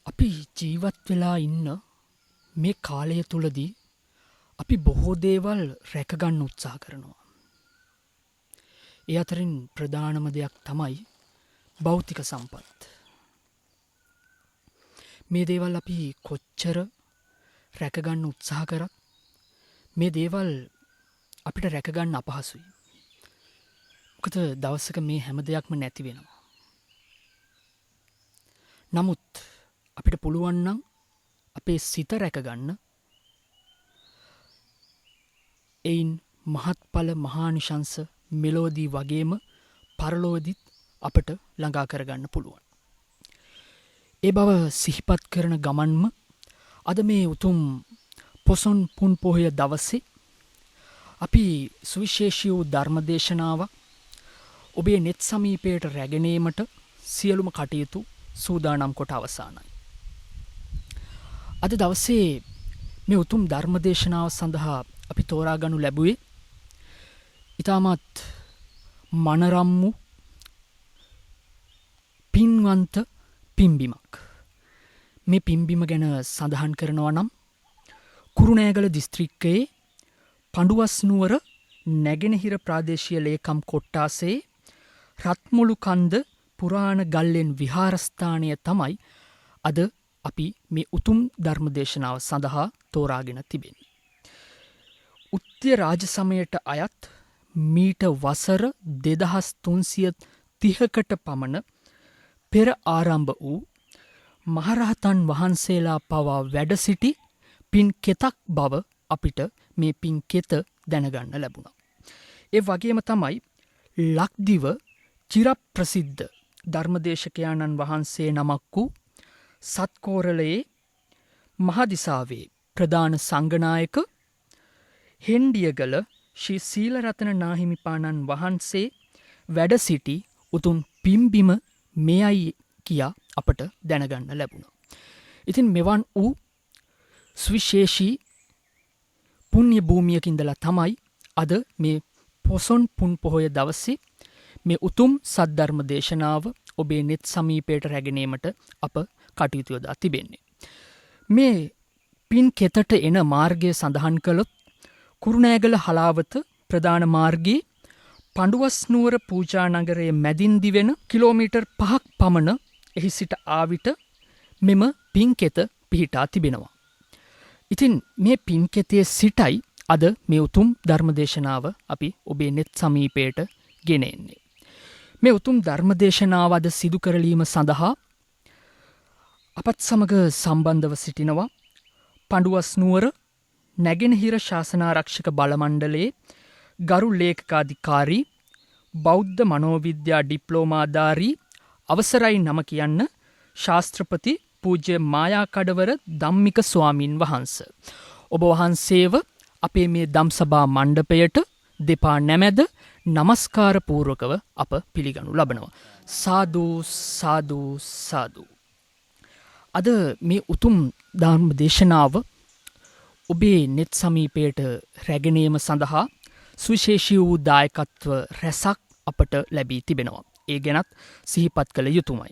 අපි ජීවත් වෙලා ඉන්න මේ කාලය තුලදී අපි බොහෝ දේවල් රැකගන්න උත්සාහ කරනවා. ඒ අතරින් ප්‍රධානම දෙයක් තමයි භෞතික සම්පත්. මේ දේවල් අපි කොච්චර රැකගන්න උත්සාහ කරත් මේ දේවල් අපිට රැකගන්න අපහසුයි. මොකද දවසක මේ හැම දෙයක්ම නැති වෙනවා. නමුත් අපිට පුළුවන් නම් අපේ සිත රැකගන්න එයින් මහත්ඵල මහානිශංස මෙලෝදී වගේම පරලෝදිත් අපට ළඟා කරගන්න පුළුවන්. ඒ බව සිහිපත් කරන ගමන්ම අද මේ උතුම් පොසොන් පුන් පොහොය දවසේ අපි සුවිශේෂී වූ ධර්මදේශනාවක් ඔබේ නෙත් සමීපයට රැගෙනීමට සියලුම කටයුතු සූදානම් කොට අවසానයි. අද දවසේ මේ උතුම් ධර්මදේශනාව සඳහා අපි තෝරා ගනු ලැබුවේ ඊටමත් මනරම් වූ පින්වන්ත පිම්බිමක්. මේ පිම්බිම ගැන සඳහන් කරනවා නම් කුරුණෑගල දිස්ත්‍රික්කයේ පඬුවස් නුවර නැගෙනහිර ප්‍රාදේශීය ලේකම් කොට්ටාසේ රත්මුළු කන්ද පුරාණ ගල්ලෙන් විහාරස්ථානය තමයි අද අපි මේ උතුම් ධර්මදේශනාව සඳහා තෝරාගෙන තිබෙන්නේ. උත්‍ය රාජ සමයට අයත් මීට වසර 2330කට පමණ පෙර ආරම්භ වූ මහරහතන් වහන්සේලා පවා වැඩ සිටි පින් කෙතක් බව අපිට මේ පින් කෙත දැනගන්න ලැබුණා. ඒ වගේම තමයි ලක්දිව චිරප්‍රසිද්ධ ධර්මදේශකයාණන් වහන්සේ නමක් වූ සත්කෝරළයේ මහදිසාවේ ප්‍රධාන සංඝනායක හෙන්ඩියගල ශ්‍රී සීලරතන නාහිමිපාණන් වහන්සේ වැඩ සිටි උතුම් පිම්බිම මෙයයි කියා අපට දැනගන්න ලැබුණා. ඉතින් මෙවන් වූ සුවිශේෂී පුණ්‍ය භූමියකින්දලා තමයි අද මේ පොසොන් පුන් පොහොය දවසේ මේ උතුම් සද්ධර්ම දේශනාව ඔබේ නෙත් සමීපයට රැගෙනීමට අප කටයුතු යොදා තිබෙන්නේ. මේ පින් කෙතට එන මාර්ගය සඳහන් කළොත් කුරුණෑගල හලාවත ප්‍රධාන මාර්ගයේ පඬුවස් නුවර පූජා නගරයේ මැදින් දිවෙන කිලෝමීටර් 5ක් පමණ එහි සිට ආවිට මෙම පින් කෙත පිහිටා තිබෙනවා. ඉතින් මේ පින් කෙතේ සිටයි අද මේ උතුම් ධර්මදේශනාව අපි ඔබේ නෙත් සමීපයට ගෙන එන්නේ. මේ උතුම් ධර්මදේශනාව අද සිදු කරලීම සඳහා අපත් සමග සම්බන්ධව සිටිනවා පඬුවස් නුවර නැගෙනහිර ශාසනාරක්ෂක බල මණ්ඩලයේ ගරු ලේකකාධිකාරී බෞද්ධ මනෝවිද්‍යා ඩිප්ලෝමාධාරී අවසරයි නම කියන්න ශාස්ත්‍රපති පූජ්‍ය මායාකඩවර ධම්මික ස්වාමින් වහන්සේ. ඔබ වහන්සේව අපේ මේ ධම්සභා මණ්ඩපයට දෙපා නැමැද නමස්කාර පූර්වකව අප පිළිගනු ලබනවා. සාදු සාදු සාදු. අද මේ උතුම් ධර්ම දේශනාව ඔබේ නෙත් සමීපයට රැගෙනීම සඳහා සුවිශේෂී වූ දායකත්ව රැසක් අපට ලැබී තිබෙනවා. ඒ ගැනත් සිහිපත් කළ යුතුමයි.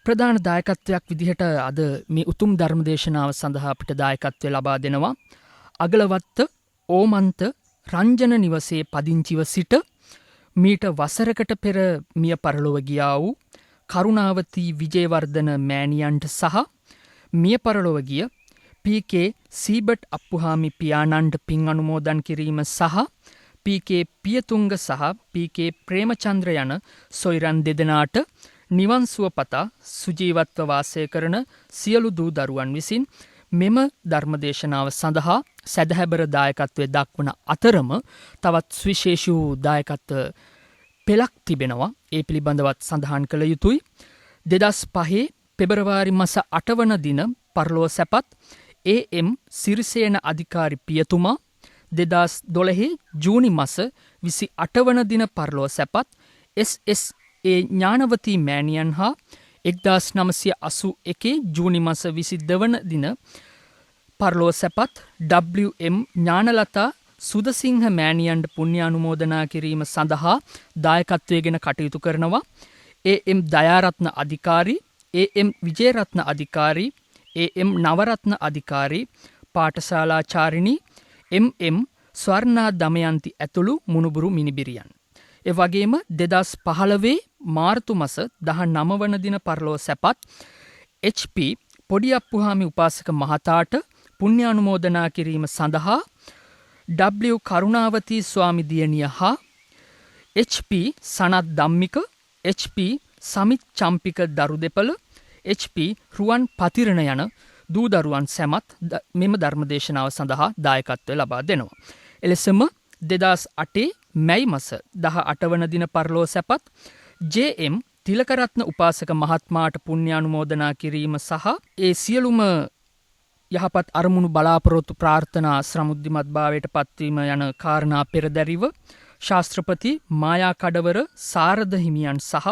ප්‍රධාන දායකත්වයක් විදිහට අද මේ උතුම් ධර්ම දේශනාව සඳහා අපිට දායකත්වය ලබා දෙනවා අගලවත්ත ඕමන්ත රංජන නිවසේ පදිංචිව සිට මීට වසරකට පෙර මිය පරලොව ගියා වූ කරුණාවතී විජේවර්ධන මෑණියන්ට සහ මිය පරලොව ගිය පී.කේ. සීබට් අප්පුහාමි පියාණන්ට පින් අනුමෝදන් කිරීම සහ පී.කේ. පියතුංග සහ පී.කේ. ප්‍රේමචන්ද්‍ර යන සොයිරන් දෙදෙනාට නිවන් සුව පතා සුජීවත්ව වාසය කරන සියලු දූ දරුවන් විසින් මෙම ධර්මදේශනාව සඳහා සැදැහැබර දායකත්වය දක්වන අතරම තවත් සුවිශේෂී වූ දායකත්ව පෙළක් තිබෙනවා. ඒ පිළිබඳවත් සඳහන් කළ යුතුයි. 2005 පෙබරවාරි මාස 8 වන දින පරලොව සැපත් ඒ.එම්. සිරිසේන අධිකාරි පියතුමා 2012 ජූනි මාස 28 වන දින පරලොව සැපත් එස්.එස්.ඒ. ඥානවතී මෑණියන් හා 1981 ජූනි මාස 22 වන දින පරලොව සැපත් W.එම්. ඥානලතා සුදසිංහ මෑණියන්ට පුණ්‍ය අනුමෝදනා කිරීම සඳහා දායකත්වයෙන් කටයුතු කරනවා. A M. Dayaratne Adhikari AM Wijeratne Adhikari, AM Navaratne Adhikari, පාඨශාලාචාරිණී, MM ස්වර්ණා දමයන්ති ඇතුළු මුණුබුරු මිනිබිරියන්. ඒ වගේම 2015 මාර්තු මාස 19 වන දින පරලෝ සැපත් HP පොඩිඅප්පුහාමි උපාසක මහතාට පුණ්‍යානුමෝදනා කිරීම සඳහා W කරුණාවතී ස්වාමි දියණිය හා HP සනත් ධම්මික, HP සමිත් චම්පික දරු දෙපළ, HP රුවන් පතිරණ යන දූ දරුවන් සැමත් මෙම ධර්මදේශනාව සඳහා දායකත්වය ලබා දෙනවා. එලෙසම 2008 මැයි මස 18 වන දින පරලෝ සැපත් JM තිලකරත්න උපාසක මහත්මයාට පුණ්‍යානුමෝදනා කිරීම සහ ඒ සියලුම යහපත් අරමුණු බලාපොරොත්තු ප්‍රාර්ථනා ශ්‍රමුද්ධිමත් භාවයට පත්වීම යන කාරණා පෙරදැරිව ශාස්ත්‍රපති මායා කඩවර සාරද හිමියන් සහ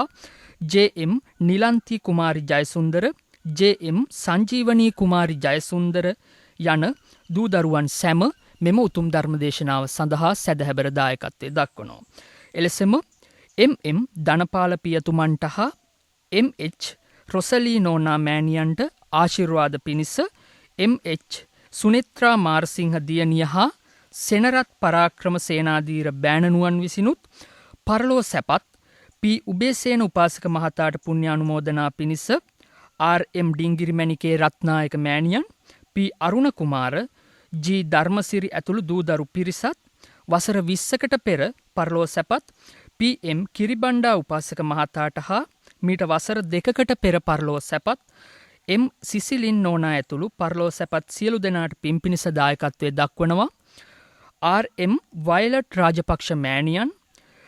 JM නිලන්ති කුමාරි ජයසුන්දර, JM සංජීවනී කුමාරි ජයසුන්දර යන දූ දරුවන් සැම මෙම උතුම් ධර්මදේශනාව සඳහා සැදැහැබර දායකත්වය දක්වනවා. එලෙසම MM ධනපාල පියතුමන්ට හා MH රොසලී නෝනා මෑණියන්ට ආශිර්වාද පිණිස MH සුනිත්‍රා මාරසිංහ දියණිය හා සෙනරත් පරාක්‍රම සේනාධීර බෑණනුවන් විසිනුත් පරලෝ සැපත් P උබේසේන උපාසක මහතාට පුණ්‍යානුමෝදනා පිණිස RM ඩිංගිරිමැණිකේ රත්නායක මෑණියන්, P අරුණ කුමාර, G ධර්මසිරි ඇතුළු දූදරු පිරිසත් වසර 20කට පෙර පරලෝ සැපත් PM කිරිබණ්ඩා උපාසක මහතාට හා මීට වසර 2කට පෙර පරලෝ සැපත් M සිසිලින් නෝනා ඇතුළු පරලෝ සැපත් සියලු දෙනාට පින් පිණිස දායකත්වය දක්වනවා. RM වයලට් රාජපක්ෂ මෑණියන්,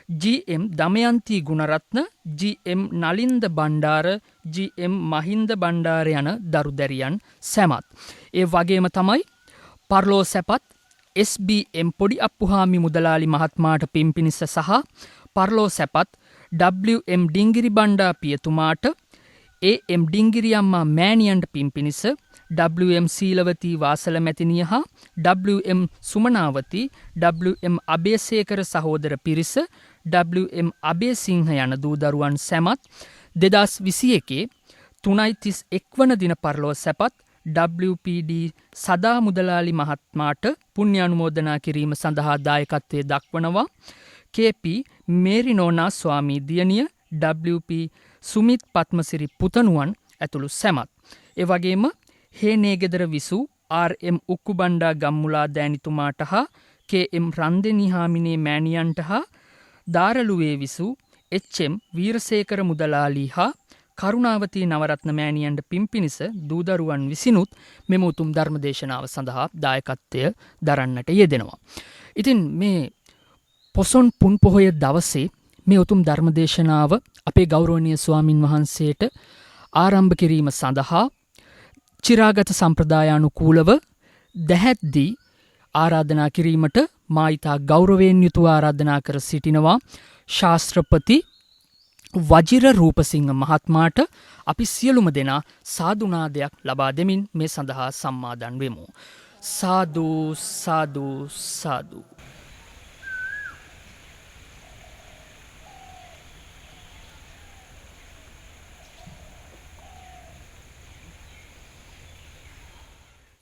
GM Damayanthi Gunaratne, GM Nalinda Bandara, GM Mahinda Bandara යන දරුදැරියන් සැමත්. ඒ වගේම තමයි පරලෝ සැපත් SBM පොඩිඅප්පුහාමි මුදලාලි මහත්මයාට පින් පිණිස සහ පරලෝ සැපත් WM ඩිංගිරි බණ්ඩා පියතුමාට, AM ඩිංගිරි අම්මා මෑණියන්ට පින් පිණිස WM සීලවතී වාසල මැතිනිය හා WM සුමනාවති, WM අබේසේකර සහෝදර පිරිස, WM අබේසිංහ යන දූ දරුවන් සැමත් 2021 3:31 වන දින පරලෝ සැපත් WPD සදා මුදලාලි මහත්මයාට පුණ්‍යානුමෝදනා කිරීම සඳහා දායකත්වය දක්වනවා. KP මේරිනෝනා ස්වාමී දියණිය, WP සුමිත් පත්මසිරි පුතණුවන් ඇතුළු සැමත්. ඒ වගේම හේනේගෙදර විසූ RM උක්කුබණ්ඩා ගම්මුලා දෑනිතුමාට හා KM රන්දෙනි හාමිනේ මෑණියන්ට හා දාරළුවේ විසූ HM වීරසේකර මුදලාලි හා කරුණාවතී නවරත්න මෑණියන්ට පින් පිණිස දූදරුවන් විසිනුත් මෙම උතුම් ධර්මදේශනාව සඳහා දායකත්වය දරන්නට යෙදෙනවා. ඉතින් මේ පොසොන් පුන් පොහොය දවසේ මේ උතුම් ධර්මදේශනාව අපේ ගෞරවනීය ස්වාමින් වහන්සේට ආරම්භ කිරීම සඳහා චිරාගත සම්ප්‍රදායානුකූලව දැහැත්දී ආරාධනා කිරීමට මා ඉතා ගෞරවයෙන් යුතුව ආරාධනා කර සිටිනවා ශාස්ත්‍රපති වජිර රූපසිංහ මහත්මයාට. අපි සියලුම දෙනා සාදුනාදයක් ලබා දෙමින් මේ සඳහා සම්මාදන් වෙමු. සාදු සාදු සාදු.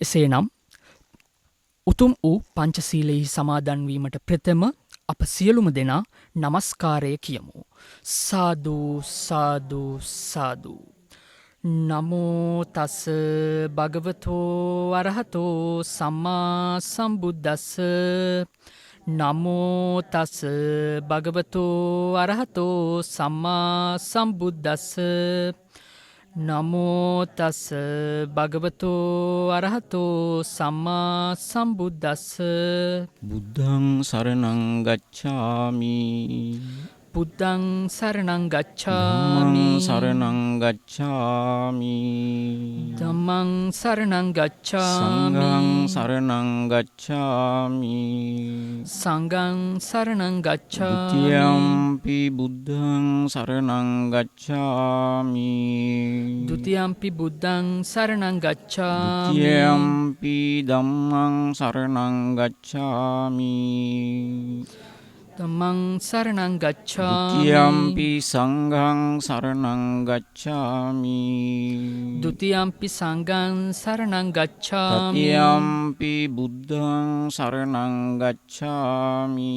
එසේනම් උතුම් වූ පංචශීලයෙහි සමාදන් වීමට ප්‍රථම අප සියලුම දෙනා නමස්කාරය කියමු. සාදු සාදු සාදු. නමෝ තස් භගවතෝ අරහතෝ සම්මා සම්බුද්දස්ස. නමෝ තස් භගවතෝ අරහතෝ සම්මා සම්බුද්දස්ස. නමෝ තස් භගවතෝ අරහතෝ සම්මා සම්බුද්දස්ස. බුද්ධං සරණං ගච්ඡාමි. බුද්ධං සරණං ගච්ඡාමි. ධම්මං සරණං ගච්ඡාමි. ධම්මං සරණං ගච්ඡාමි. සංඝං සරණං ගච්ඡාමි. සංඝං සරණං ගච්ඡාමි. ဒ ුතියම්පි බුද්ධං සරණං ගච්ඡාමි. ဒုတိယံ පි බුද්ධං සරණං ගච්ඡාමි. ဒ ුතියම්පි ධම්මං සරණං ගච්ඡාමි. ධම්මං සරණං ගච්ඡාමි द्वितीयम्पि සංඝං සරණං ගච්ඡාමි ဒုတိယံ පි සංඝං සරණං ගච්ඡාමි තතියම්පි බුද්ධං සරණං ගච්ඡාමි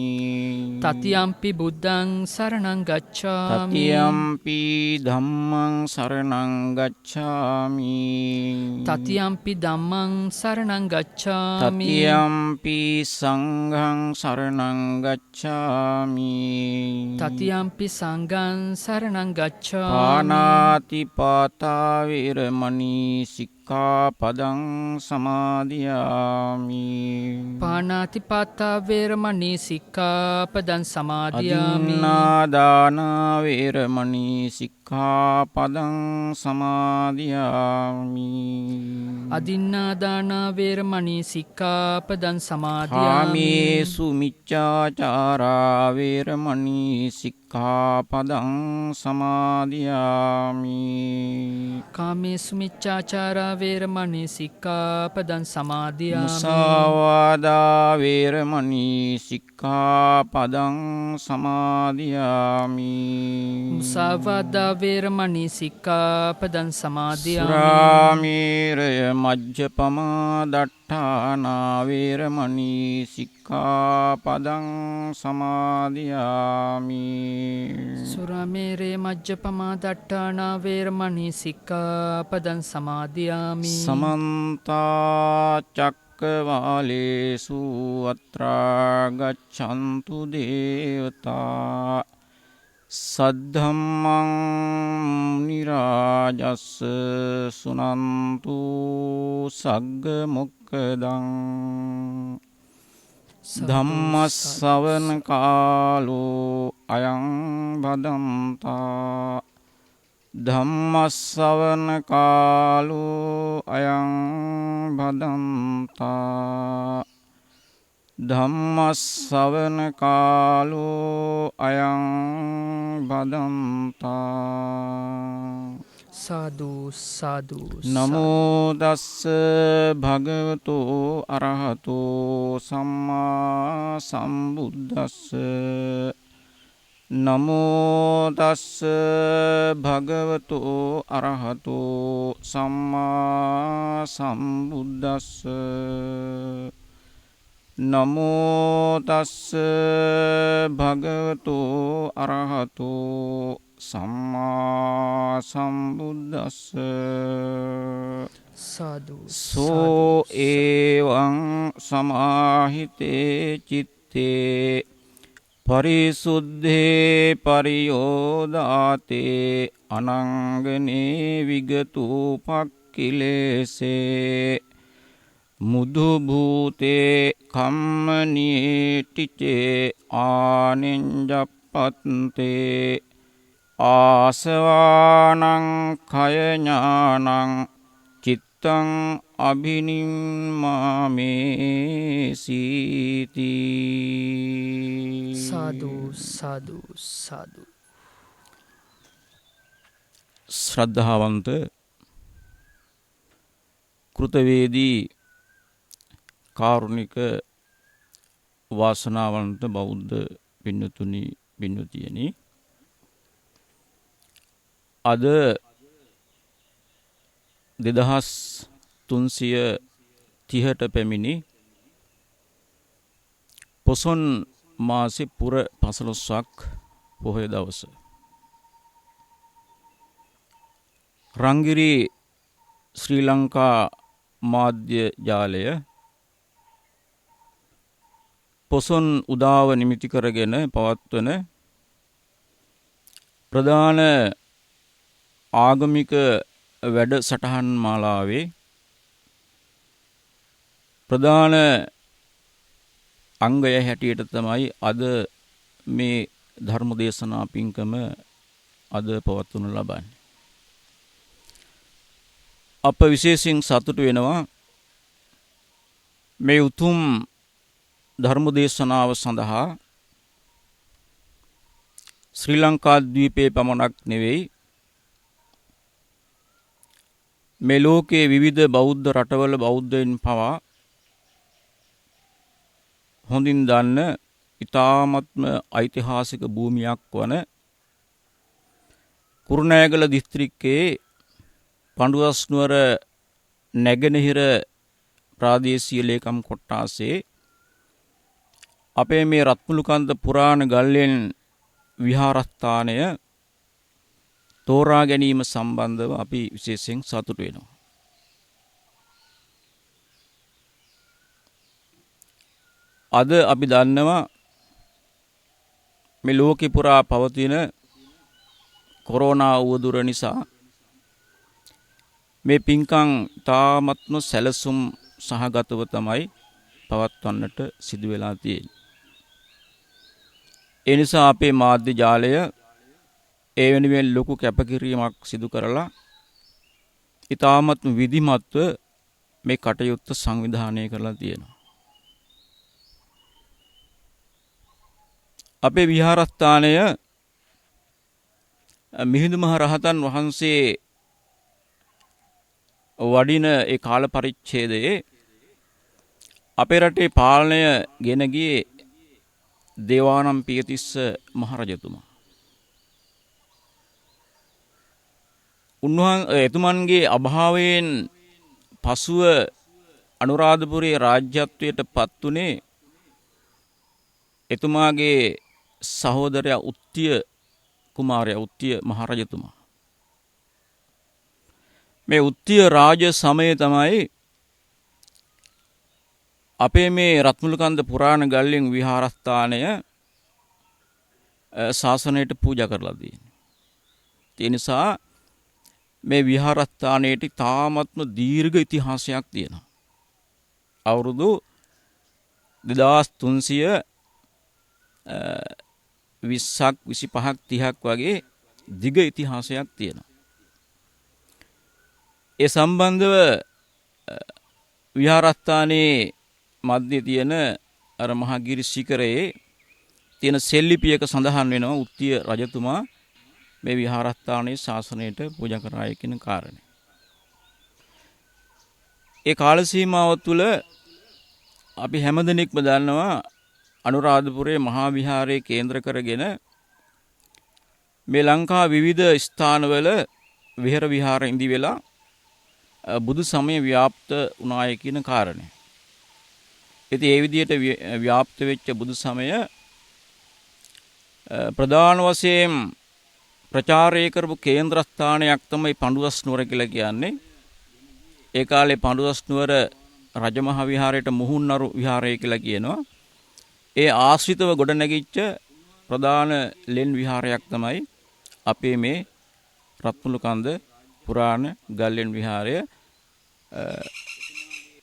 තතියම්පි බුද්ධං සරණං ගච්ඡාමි තතියම්පි ධම්මං සරණං ගච්ඡාමි තතියම්පි ධම්මං සරණං ගච්ඡාමි තතියම්පි සංඝං සරණං ගච්ඡාමි තතියම්පි සංඝං සරණං ගච්ඡාමි පානාති පාතා වේරමණී සික්ඛාපදං සමාදියාමි පාණාති පාතා වේරමණී සික්ඛාපදං සමාදියාමි අදින්නාදාන වේරමණී සික්ඛාපදං සමාදියාමි අදින්නාදාන වේරමණී සික්ඛාපදං සමාදියාමි කාමේසු මිච්ඡාචාරා වේරමණී සික්ඛාපදං සමාදියාමි කාමේසු මිච්ඡාචාරා වේරමණී සික්ඛාපදං සමාදියාමි මුසාවාදා වේරමණී සික්ඛාපදං සමාදියාමි මුසාවාදා වේරමණී සික්ඛාපදං සමාදියාමි සුරාමේරය මජ්ජපමා දට්ඨානා වේරමණී සික්ඛාපදං සමාදියාමි සුරාමේරේ මජ්ජපමා දට්ඨානා වේරමණී සික්ඛාපදං සමාදියාමි සමන්ත චක්කවාලේසු අත්‍රා ගච්ඡන්තු දේවතා සද්ධම්මං නිරාජස්ස සුනන්තු සග්ග මොක්ඛදං ධම්මස්සවන කාලෝ අයං බදන්තා ධම්මස්සවන කාලෝ අයං බදන්තා ධම්මස්සවන කාලෝ අයං බදන්තා සාදු සාදු නමෝ තස්ස භගවතු අරහතෝ සම්මා සම්බුද්දස්ස නමෝ තස්ස භගවතු අරහතෝ සම්මා සම්බුද්දස්ස නමෝ තස්ස භගවතු අරහතෝ සම්මා සම්බුද්දස්ස සාදු සෝ ඒවං සමාහිතේ චිත්තේ පරිසුද්ධේ පරියෝදාතේ අනංගනේ විගතූපක්ඛිලේසේ මුදු භූතේ කම්මනීටිචේ ආනෙන්ජප්පත්තේ ආසවානං කය ඥානං චිත්තං අභිනිම්මාමේ සීති සාදු සාදු සාදු ශ්‍රද්ධාවන්ත කෘතවේදී කාරුණික වාසනාවන්ත බෞද්ධ පින්නතුනි පින්නතියනි අද 2330ට පැමිණි පොසොන් මාසෙ පුර 15ක් පොහොය දවස රංගිරි ශ්‍රී ලංකා මාධ්‍ය ජාලය පොසොන් උදාව නිමිති කරගෙන පවත්වන ප්‍රධාන ආගමික වැඩසටහන් මාලාවේ ප්‍රධාන අංගය හැටියට තමයි අද මේ ධර්ම දේශනා පින්කම අද පවත්වනු ලබන්නේ. අප විශේෂයෙන් සතුටු වෙනවා මේ උතුම් ධර්ම දේශනාව සඳහා ශ්‍රී ලංකා ද්වීපයේ පමණක් නෙවෙයි මේ ලෝකයේ විවිධ බෞද්ධ රටවල බෞද්ධයින් පවා හොඳින් දන්න ඉතාමත්ම ඓතිහාසික භූමියක් වන කුරුණෑගල දිස්ත්‍රික්කයේ පඬුවස්නුවර නැගෙනහිර ප්‍රාදේශීය ලේකම් කොට්ටාසේ අපේ මේ රත්මුළුකන්ද පුරාණ ගල්ලෙන් විහාරස්ථානය තෝරා ගැනීම සම්බන්ධව අපි විශේෂයෙන් සතුටු වෙනවා. අද අපි දන්නවා මේ ලෝකේ පුරා පවතින කොරෝනා උවදුර නිසා මේ පින්කම් තාමත්ම සැලසුම් සහගතව තමයි පවත්වන්නට සිදු වෙලා තියෙන්නේ. ඒ නිසා අපේ මාධ්‍ය ජාලය ඒ වෙනුවෙන් ලොකු කැපකිරීමක් සිදු කරලා ඊ타මත්ම විධිමත්ව මේ කටයුත්ත සංවිධානය කරලා තියෙනවා. අපේ විහාරස්ථානය මිහිඳු මහ රහතන් වහන්සේ වඩින ඒ කාල පරිච්ඡේදයේ අපේ රටේ පාලනය ගෙන ගියේ දේවානම් පියතිස්ස මහරජතුමා. එතුමන්ගේ අභාවයෙන් පසුව අනුරාධපුරයේ රාජ්‍යත්වයට පත් වුණේ එතුමාගේ සහෝදරයා උත්තිය කුමාරයා උත්තිය මහරජතුමා. මේ උත්තිය රාජ සමයේ තමයි අපේ මේ රත්මුළුකන්ද පුරාණ ගල්ලෙන් විහාරස්ථානය ශාසනයට පූජා කරලා තියෙන්නේ. ඒ නිසා මේ විහාරස්ථානයේ තාමත්ම දීර්ඝ ඉතිහාසයක් තියෙනවා. අවුරුදු 2300 20ක් 25ක් 30ක් වගේ දිග ඉතිහාසයක් තියෙනවා. ඒ සම්බන්ධව විහාරස්ථානයේ මැදේ තියෙන අර මහගිරි ශිඛරයේ තියෙන සෙල්ලිපියක සඳහන් වෙනවා උත්තිය රජතුමා මේ විහාරස්ථානයේ ශාසනයට පූජා කරාය කියන කාරණේ. ඒ කාල සීමාව තුළ අපි හැමදෙනෙක්ම දන්නවා අනුරාධපුරයේ මහා විහාරයේ කේන්ද්‍ර කරගෙන මේ ලංකා විවිධ ස්ථානවල විහෙර විහාර ඉඳි වෙලා බුදු සමය ව්‍යාප්ත වුණාය කියන කාරණේ. ඉතින් ඒ විදිහට ව්‍යාප්ත වෙච්ච බුදු සමය ප්‍රධාන වශයෙන් ප්‍රචාරය කරපු කේන්ද්‍රස්ථානයක් තමයි පඬුවස්නුවර කියලා කියන්නේ. ඒ කාලේ පඬුවස්නුවර රජමහා විහාරයට මුහුණරු විහාරය කියලා කියනවා. ඒ ආශ්‍රිතව ගොඩනැගිච්ච ප්‍රධාන ලෙන් විහාරයක් තමයි අපේ මේ රත්මුළුකන්ද පුරාණ ගල්ලෙන් විහාරය.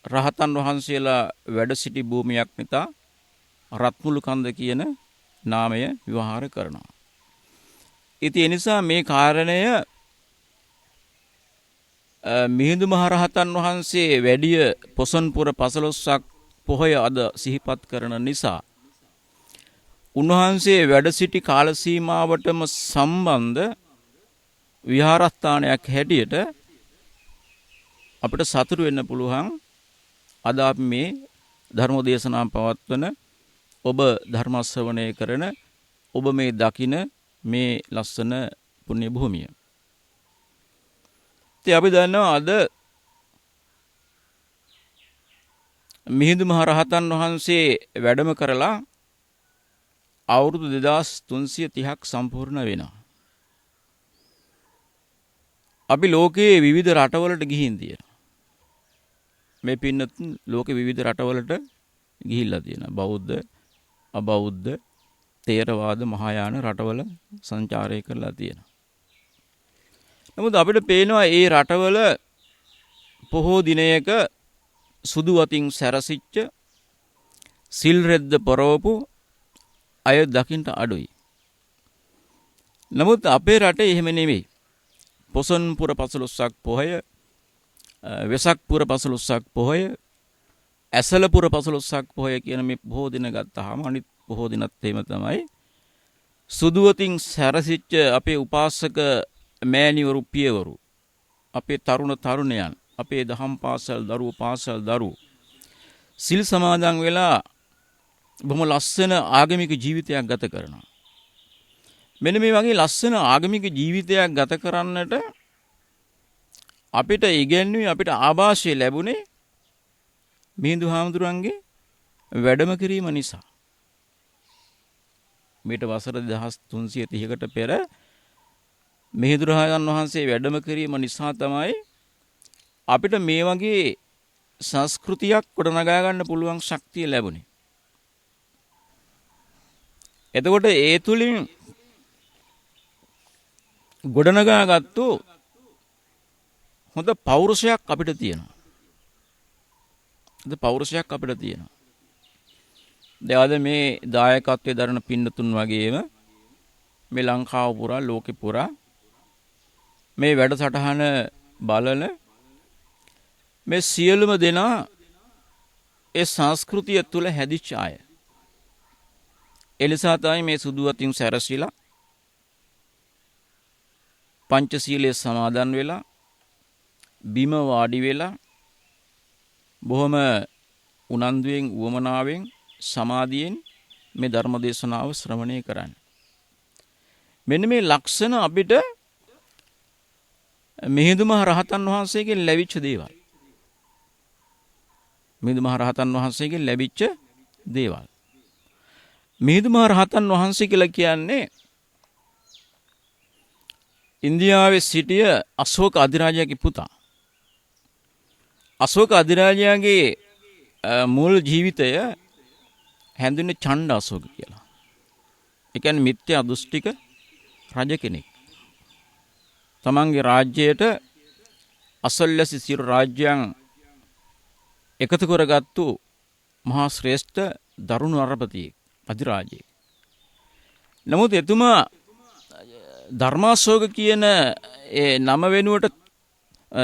රහතන් වහන්සේලා වැඩ සිටි භූමියක් නිසා රත්මුළුකන්ද කියන නාමය විවහාර කරනවා. ඉතින් ඒ නිසා මේ කාරණය මිහිඳු මහ රහතන් වහන්සේ වැඩිය පොසොන්පුර 15ක් පොහොය අද සිහිපත් කරන නිසා උන්වහන්සේ වැඩ සිටි කාල සීමාවටම සම්බන්ධ විහාරස්ථානයක් හැටියට අපිට සතුටු වෙන්න පුළුවන්. අද අපි මේ ධර්ම දේශනා පවත්වන ඔබ ධර්ම ශ්‍රවණය කරන ඔබ මේ දකින මේ ලස්සන පුණ්‍ය භූමිය. ඉතින් අපි දන්නවා අද මිහිඳු මහ රහතන් වහන්සේ වැඩම කරලා අවුරුදු 2330ක් සම්පූර්ණ වෙනවා. අපි ලෝකයේ විවිධ රටවලට ගිහින් තියෙනවා. මේ පින්නත් ලෝකේ විවිධ රටවලට ගිහිල්ලා තියෙනවා. බෞද්ධ, අබෞද්ධ, තේරවාද, මහායාන රටවල සංචාරය කරලා තියෙනවා. නමුත් අපිට පේනවා මේ රටවල පොහෝ දිනයක සුදු වතින් සැරසිච්ච සිල් රෙද්ද පරවපු අය දකින්න අඩුයි. නමුත් අපේ රටේ එහෙම නෙමෙයි. පොසොන්පුර 15ක් පොහොය, වෙසක් පුර 15ක් පොහොය, ඇසලපුර 15ක් පොහොය කියන මේ බොහෝ දින ගත්තාම අනිත් බොහෝ දිනත් එහෙම තමයි. සුදුවතින් සැරසිච්ච අපේ උපාසක මෑණිවරු පියවරු, අපේ තරුණ තරුණයන්, අපේ දහම් පාසල් දරුවෝ, පාසල් දරුවෝ සිල් සමාදන් වෙලා බොහොම ලස්සන ආගමික ජීවිතයක් ගත කරනවා. මෙන්න මේ වගේ ලස්සන ආගමික ජීවිතයක් ගත කරන්නට අපිට ඉගෙනුවේ අපිට ආభాෂය ලැබුණේ මිහිඳු හාමුදුරන්ගේ වැඩම කිරීම නිසා. මේට වසර 2330කට පෙර මිහිඳු රහතන් වහන්සේ වැඩම කිරීම නිසා තමයි අපිට මේ වගේ සංස්කෘතියක් ගොඩනගා ගන්න පුළුවන් ශක්තිය ලැබුණේ. එතකොට ඒ තුලින් ගොඩනගාගත්තු හොඳ පෞරුෂයක් අපිට තියෙනවා. හොඳ පෞරුෂයක් අපිට තියෙනවා. දැන් මේ දායකත්වයේ දරන පින්නතුන් වගේම මේ ලංකාව පුරා ලෝකෙ පුරා මේ වැඩසටහන බලන මේ සියලුම දෙනා ඒ සංස්කෘතිය තුළ හැදිච්ච අය. එලෙසා තමයි මේ සුදු අතින් සැරසිලා පංචශීලයේ සමාදන් වෙලා බිම වාඩි වෙලා බොහොම උනන්දුවෙන් උවමනාවෙන් සමාධියෙන් මේ ධර්ම දේශනාව ශ්‍රවණය කරන්නේ. මෙන්න මේ ලක්ෂණ අපිට මිහිඳු මහ රහතන් වහන්සේගෙන් ලැබිච්ච දේවල්. මිහිඳු මහ රහතන් වහන්සේගෙන් ලැබිච්ච දේවල්. මිහිඳු මහ රහතන් වහන්සේ කියලා කියන්නේ ඉන්දියාවේ සිටිය අශෝක අධිරාජයාගේ පුතා. අශෝක අධිරාජයාගේ මුල් ජීවිතය හැඳින්වෙන්නේ ඡණ්ඩ අශෝක කියලා. ඒ කියන්නේ මිත්‍යා දෘෂ්ටික රජ කෙනෙක්. තමන්ගේ රාජ්‍යයට අසල්වැසි සියලු රාජ්‍යයන් එකතු කරගත්තු මහා ශ්‍රේෂ්ඨ දරුණු අරපතියෙක් අධිරාජයෙක්. නමුත් එතුමා ධර්මාශෝක කියන ඒ නම වෙනුවට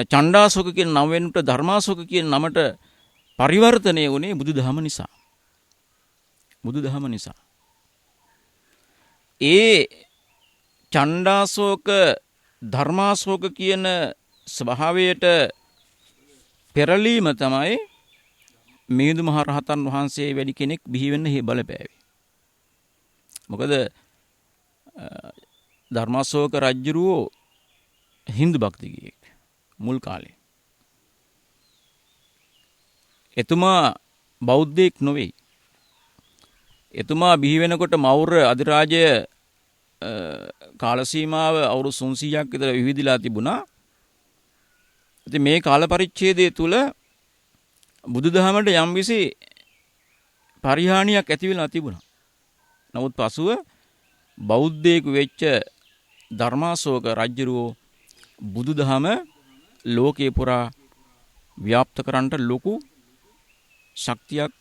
ඡණ්ඩාශෝක කියන නම වෙනුවට ධර්මාශෝක කියන නමට පරිවර්තනය වුණේ බුදුදහම නිසා. බුදුදහම නිසා. ඒ ඡණ්ඩාශෝක ධර්මාශෝක කියන ස්වභාවයට පෙරලීම තමයි මිහිඳු මහ රහතන් වහන්සේ වැඩි කෙනෙක් බිහි වෙන්න බලපෑවේ. මොකද ධර්මාශෝක රජුරෝ හින්දු භක්තිකයෙක් මුල් කාලේ. එතුමා බෞද්ධයෙක් නොවේ. එතුමා බිහි වෙනකොට මෞර්ය අධිරාජ්‍ය කාල සීමාව අවුරුදු 300ක් විතර විවිධලා තිබුණා. ඉතින් මේ කාල පරිච්ඡේදය තුල බුදුදහමට යම්කිසි පරිහානියක් ඇති වෙලා තිබුණා. නමුත් පසුව බෞද්ධයෙකු වෙච්ච ධර්මාශෝක රජුරෝ බුදුදහම ලෝකේ පුරා ව්‍යාප්ත කරන්නට ලොකු ශක්තියක්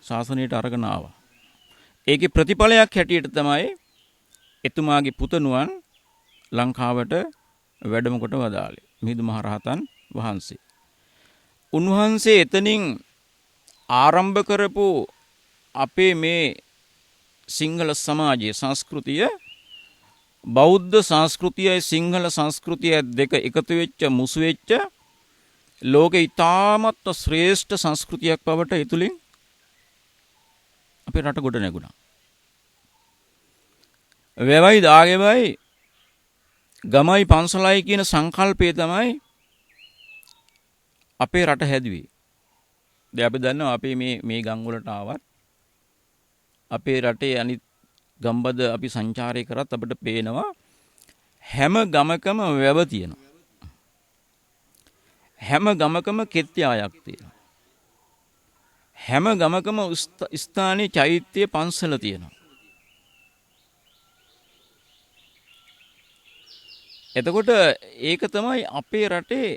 ශාසනයට අරගෙන ආවා. ඒකේ ප්‍රතිඵලයක් හැටියට තමයි එතුමාගේ පුතණුවන් ලංකාවට වැඩම කොට වදාළේ මිහිඳු මහ රහතන් වහන්සේ. උන්වහන්සේ එතනින් ආරම්භ කරපු අපේ මේ සිංහල සමාජයේ සංස්කෘතිය බෞද්ධ සංස්කෘතියයි සිංහල සංස්කෘතිය දෙක එකතු වෙච්ච මුසු වෙච්ච ලෝකේ ඉතාමත් ශ්‍රේෂ්ඨ සංස්කෘතියක් බවට ඒ තුලින් අපේ රට ගොඩ නැගුණා. වැවයි දාගෙවයි ගමයි පන්සලයි කියන සංකල්පය තමයි අපේ රට හැදුවේ. දැන් අපි දන්නවා අපි මේ ගම් වලට ආවත් අපේ රටේ අනිත් ගම්බද අපි සංචාරය කරත් අපිට පේනවා හැම ගමකම වැව තියෙනවා. හැම ගමකම කෙත්යායක් තියෙනවා. හැම ගමකම ස්ථානීය චෛත්‍ය පන්සල තියෙනවා. එතකොට ඒක තමයි අපේ රටේ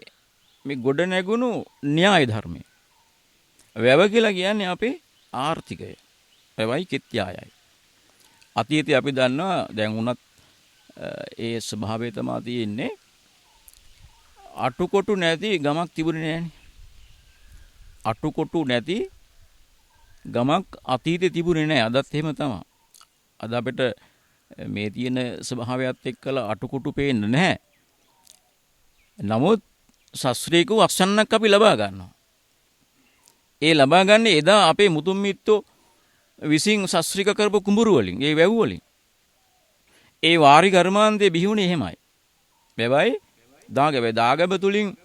මේ ගොඩ නැගුණු න්‍යාය ධර්මය. වැව කියලා කියන්නේ අපේ ආර්ථිකය. වැවයි කෙත්යායයි. අතීතයේ අපි දන්නවා දැන් උනත් ඒ ස්වභාවය තමයි තියෙන්නේ. අටුකොටු නැති ගමක් තිබුණේ නැහනේ. අටුකොටු නැති ගමක් අතීතේ තිබුණේ නැහැ. අදත් එහෙම තමයි. අද අපිට මේ තියෙන ස්වභාවයත් එක්කලා අටුකොටු පේන්නේ නැහැ. නමුත් ශාස්ත්‍රීය වක්ෂණක් අපි ලබා ගන්නවා. ඒ ලබා ගන්න එදා අපේ මුතුන් මිත්තෝ විසින් ශස්ත්‍රික කරපු කුඹුරු වලින්, ඒ වැව් වලින්. ඒ වාරි කර්මාන්තයේ බිහිුනේ එහෙමයි. මෙවයි දාගැබ තුලින්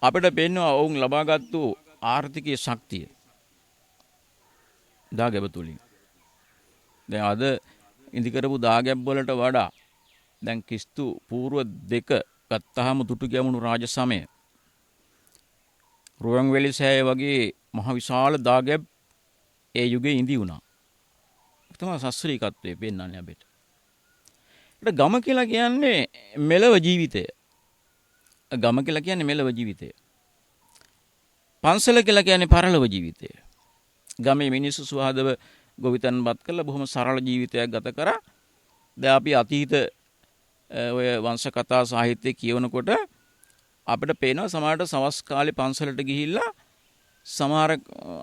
අපිට පේනවා ඔවුන් ලබාගත්තු ආර්ථිකීය ශක්තිය. දාගැබ තුලින්. දැන් අද ඉදි කරපු දාගැබ් වලට වඩා දැන් ක්‍රිස්තු පූර්ව 2 ගත්තාම දුටු ගැමුණු රාජ සමය රුවන්වැලි සෑය වගේ මහ විශාල දාගැබ් ඒ යුගයේ ඉදි වුණා. ඒක තමයි ශාස්ත්‍රීයත්වයේ පෙන්වන්නේ අපිට. ඒකට ගම කියලා කියන්නේ මෙලව ජීවිතය. ගම කියලා කියන්නේ මෙලව ජීවිතය. පන්සල කියලා කියන්නේ පරලොව ජීවිතය. ගමේ මිනිස්සු සුවහදව ගොවිතැන්පත් කරලා බොහොම සරල ජීවිතයක් ගත කරා. දැන් අපි අතීත ඔය වංශ කතා සාහිත්‍ය කියවනකොට අපිට පේනවා සමහරට සවස් කාලේ පන්සලට ගිහිල්ලා සමහර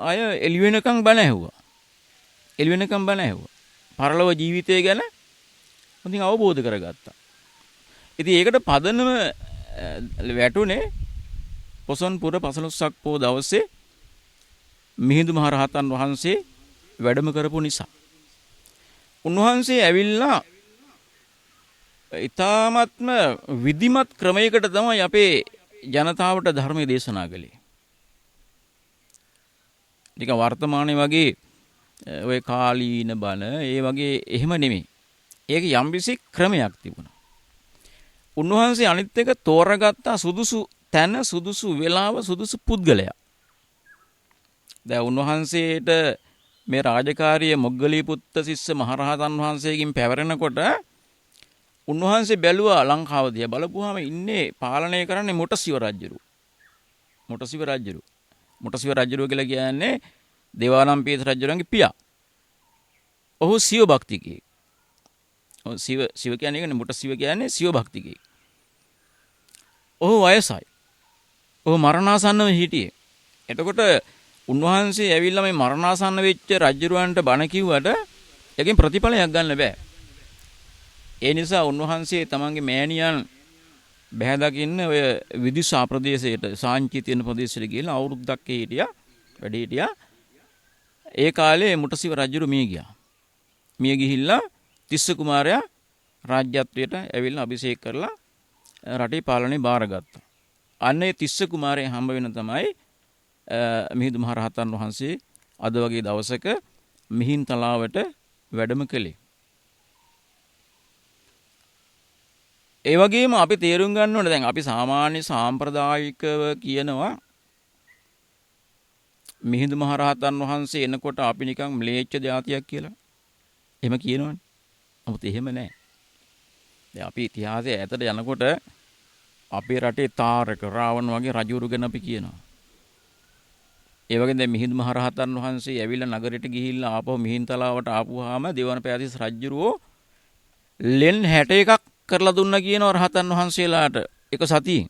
අය එළි වෙනකන් බණ ඇහුවා. එළි වෙනකන් බණ ඇහුවා. පරලොව ජීවිතය ගැන හොඳින් අවබෝධ කරගත්තා. ඉතින් ඒකට පදනම වැටුනේ පොසොන්පුර 15ක් පො දවසේ මිහිඳු මහ රහතන් වහන්සේ වැඩම කරපු නිසා. උන්වහන්සේ ඇවිල්ලා ඊ타ත්ම විධිමත් ක්‍රමයකට තමයි අපේ ජනතාවට ධර්මයේ දේශනා කළේ. නිකන් වර්තමානයේ වගේ ඔය කාලීන බණ ඒ වගේ එහෙම නෙමෙයි. ඒක යම්කිසි ක්‍රමයක් තිබුණා. උන්වහන්සේ අනිත් එක තෝරගත්ත සුදුසු තැන සුදුසු වේලාව සුදුසු පුද්ගලයා. දැන් උන්වහන්සේට මේ රාජකාරිය මොග්ගලී පුත්ත සිස්ස මහරහතන් වහන්සේගෙන් පැවරෙනකොට උන්වහන්සේ බැලුවා ලංකාව දිහා බලපුවාම ඉන්නේ පාලනය කරන්නේ මොටසිව රජුරු. මොටසිව රජුරු. මොටසිව රජුරු කියලා කියන්නේ දේවානම්පියති රජුරන්ගේ පියා. ඔහු සිව භක්තිකයෙක්. සිව කියන්නේ ඒකනේ මොටසිව කියන්නේ සිව භක්තිකයෙක්. ඔහු වයසයි. ඔහු මරණාසන්නව හිටියේ. එතකොට උන්වහන්සේ ඇවිල්ලා මේ මරණාසන්න වෙච්ච රජුරවන්ට බණ කිව්වට ඒකෙන් ප්‍රතිඵලයක් ගන්න බෑ. ඒ නිසා උන්වහන්සේ තමන්ගේ මෑණියන් බැහැ දකින්න ඔය විදිසා ප්‍රදේශයට සාංචි තියෙන ප්‍රදේශයට ගිහලා අවුරුද්දක් හිටියා. වැඩ හිටියා. ඒ කාලේ මුටසිව රජුරු මිය ගියා. මිය ගිහිල්ලා තිස්ස කුමාරයා රාජ්‍යත්වයට ඇවිල්ලා අභිෂේක කරලා රටේ පාලනය බාරගත්තා. අන්න ඒ තිස්ස කුමාරයා හම්බ වෙන තමයි මිහිඳු මහ රහතන් වහන්සේ අද වගේ දවසක මිහින්තලාවට වැඩම කළේ. ඒ වගේම අපි තේරුම් ගන්න ඕනේ දැන් අපි සාමාන්‍ය සාම්ප්‍රදායිකව කියනවා මිහිඳු මහ රහතන් වහන්සේ එනකොට අපි නිකන් ම්ලේච්ඡ జాතියක් කියලා. එහෙම කියනවනේ. නමුත් එහෙම නැහැ. දැන් අපි ඉතිහාසයේ ඈතට යනකොට අපේ රටේ තාරක රාවණ වගේ රජුරු ගැන අපි කියනවා. ඒ වගේ දැන් මිහිඳු මහ රහතන් වහන්සේ ඇවිල්ලා නගරෙට ගිහිල්ලා ආපහු මිහින්තලාවට ආපුවාම දෙවන පෑතිස් රජුරෝ ලෙන් 61ක් කරලා දුන්නා කියනවා රහතන් වහන්සේලාට එක සතියෙන්.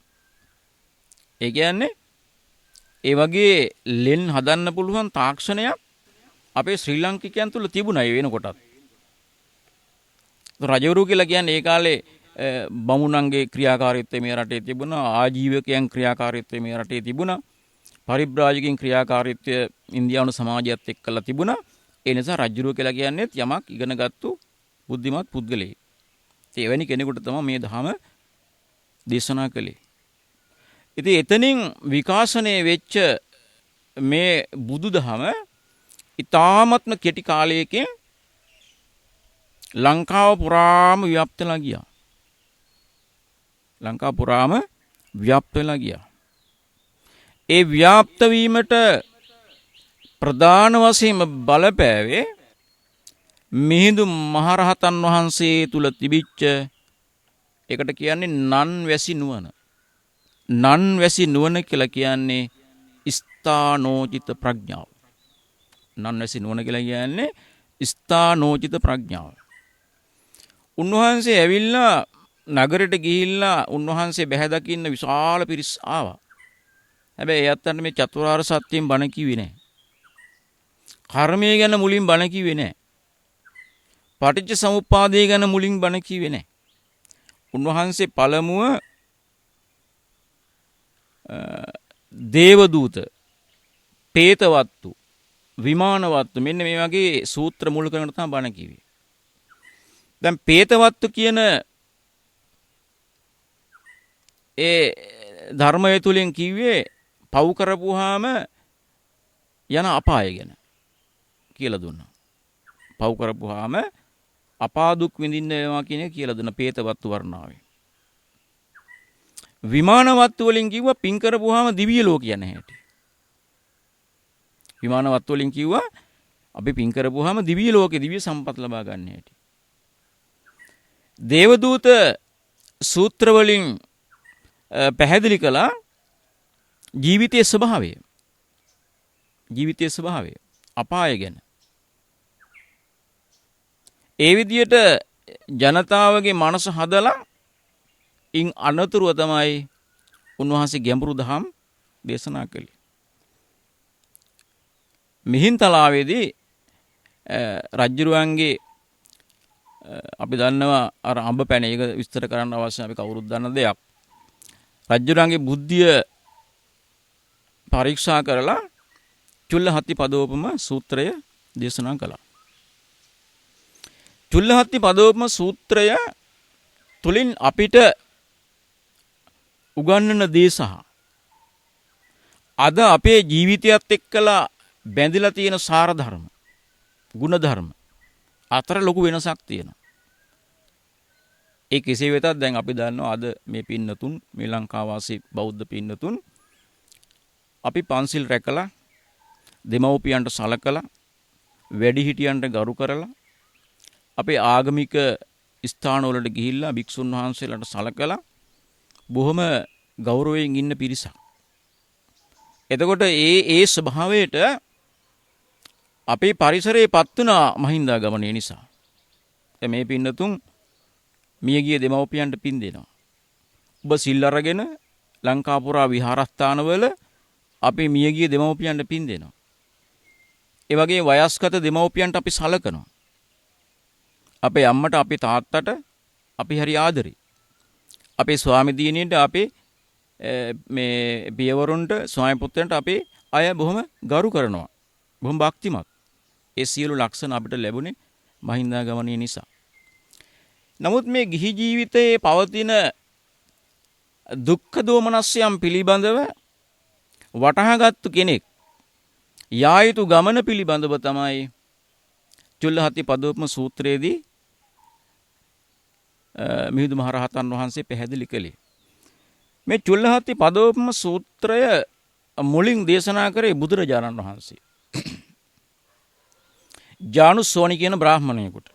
ඒ කියන්නේ ඒ වගේ ලෙන් හදන්න පුළුවන් තාක්ෂණයක් අපේ ශ්‍රී ලාංකිකයන් තුල තිබුණා ඒ වෙනකොටත්. රජවරු කියලා කියන්නේ ඒ කාලේ බමුණන්ගේ ක්‍රියාකාරීත්වය මේ රටේ තිබුණා, ආජීවකයන් ක්‍රියාකාරීත්වය මේ රටේ තිබුණා, පරිබ්‍රාජකයන් ක්‍රියාකාරීත්වය ඉන්දියානු සමාජයත් එක්කලා තිබුණා. ඒ නිසා රජවරු කියලා කියන්නේත් යමක් ඉගෙනගත්තු බුද්ධිමත් පුද්ගලයෙක්. ඒ වෙනි කෙනෙකුට තමයි මේ ධම දේශනා කළේ. ඉතින් එතනින් විකාශනය වෙච්ච මේ බුදුදහම ඊ타ත්ම කෙටි කාලයකින් ලංකාව පුරාම ව්‍යාප්ත වෙලා ගියා. ලංකාව පුරාම ව්‍යාප්ත වෙලා ගියා. ඒ ව්‍යාප්ත වීමට ප්‍රධාන වශයෙන්ම බලපෑවේ මිහිඳු මහරහතන් වහන්සේ තුල තිබිච්ච ඒකට කියන්නේ නන් වැසි නුවණ. නන් වැසි නුවණ කියලා කියන්නේ ස්ථානෝචිත ප්‍රඥාව. නන් වැසි නුවණ කියලා කියන්නේ ස්ථානෝචිත ප්‍රඥාව. උන්වහන්සේ ඇවිල්ලා නගරෙට ගිහිල්ලා උන්වහන්සේ බැහැ දකින්න විශාල පිරිස් ආවා. හැබැයි එයත් අන්න මේ චතුරාර්ය සත්‍යයෙන් බණ කිව්වේ නැහැ. කර්මය ගැන මුලින් බණ කිව්වේ නැහැ. පටිච්ච සමුප්පාදය ගැන මුලින් බණ කිව්වේ නැහැ. උන්වහන්සේ පළමුව දේවදූත, පේතවත්තු, විමානවත්තු මෙන්න මේ වගේ සූත්‍ර මුල් කරගෙන තමයි බණ කිව්වේ. දැන් පේතවත්තු කියන ඒ ධර්මය තුලින් කිව්වේ පව් කරපුවාම යන අපාය ගැන කියලා දුන්නා. පව් කරපුවාම අපා දුක් විඳින්න වෙනවා කියන එක කියලා දුන්නා පේතවත්තු වර්ණාවේ. විමානවත්තු වලින් කිව්වා පින් කරපුවාම දිව්‍ය ලෝක යන හැටි. විමානවත්තු වලින් කිව්වා අපි පින් කරපුවාම දිව්‍ය ලෝකේ දිව්‍ය සම්පත් ලබා ගන්න හැටි. දේවදූත සූත්‍ර වලින් පැහැදිලි කළා ජීවිතයේ ස්වභාවය. ජීවිතයේ ස්වභාවය අපාය ගැන. ඒ විදියට ජනතාවගේ මනස හදලා ඉන් අනතුරුව තමයි උන්වහන්සේ ගැඹුරු දහම් දේශනා කළේ. මිහින්තලාවේදී රජ්ජුරුවන්ගේ අපි දන්නවා අර අඹ පැණ ඒක විස්තර කරන්න අවශ්‍ය අපි කවුරුත් දන්න දෙයක්. රජ්ජුරුවන්ගේ බුද්ධිය පරීක්ෂා කරලා චුල්ලහත්ති පදෝපම සූත්‍රය දේශනා කළා. චුල්ලහත්ති පදෝපම සූත්‍රය තුලින් අපිට උගන්වන දේ සහ අද අපේ ජීවිතයත් එක්කලා බැඳිලා තියෙන සාර ධර්ම, ගුණ ධර්ම අතර ලොකු වෙනසක් තියෙනවා. ඒ කෙසේ වෙතත් දැන් අපි දන්නවා අද මේ පින්නතුන් මේ ලංකාවාසී බෞද්ධ පින්නතුන් අපි පන්සිල් රැකලා දෙමව්පියන්ට සලකලා වැඩිහිටියන්ට ගරු කරලා අපේ ආගමික ස්ථානවලට ගිහිල්ලා භික්ෂුන් වහන්සේලාට සලකලා බොහොම ගෞරවයෙන් ඉන්න පිරිසක්. එතකොට ඒ ස්වභාවයට අපේ පරිසරයේ පත් වුණා මහින්දාගමනය නිසා. දැන් මේ පින්නතුන් මියගිය දෙමව්පියන්ට පින් දෙනවා. ඔබ සිල් අරගෙන ලංකා පුරා විහාරස්ථානවල අපි මියගිය දෙමව්පියන්ට පින් දෙනවා. ඒ වගේ වයස්ගත දෙමව්පියන්ට අපි සලකනවා. අපේ අම්මට අපේ තාත්තට අපි හරි ආදරේ. අපේ ස්වාමි දියණියන්ට අපේ මේ පියවරුන්ට ස්වාමි පුත්‍රයන්ට අපේ අය බොහොම ගරු කරනවා. බොහොම භක්තිමත්. ඒ සියලු ලක්ෂණ අපිට ලැබුණේ මහින්දාගමනය නිසා. නමුත් මේ ගිහි ජීවිතයේ පවතින දුක්ඛ දෝමනස්යන් පිළිබඳව වටහාගත්තු කෙනෙක් යා යුතු ගමන පිළිබඳව තමයි චුල්ලහත්ති පදෝපම සූත්‍රයේදී මිහිඳු මහරහතන් වහන්සේ පැහැදිලි කළේ. මේ චුල්ලහත්ති පදෝපම සූත්‍රය මුලින් දේශනා කරේ බුදුරජාණන් වහන්සේ. ජානුස්සෝනි කියන බ්‍රාහ්මණයෙකුට.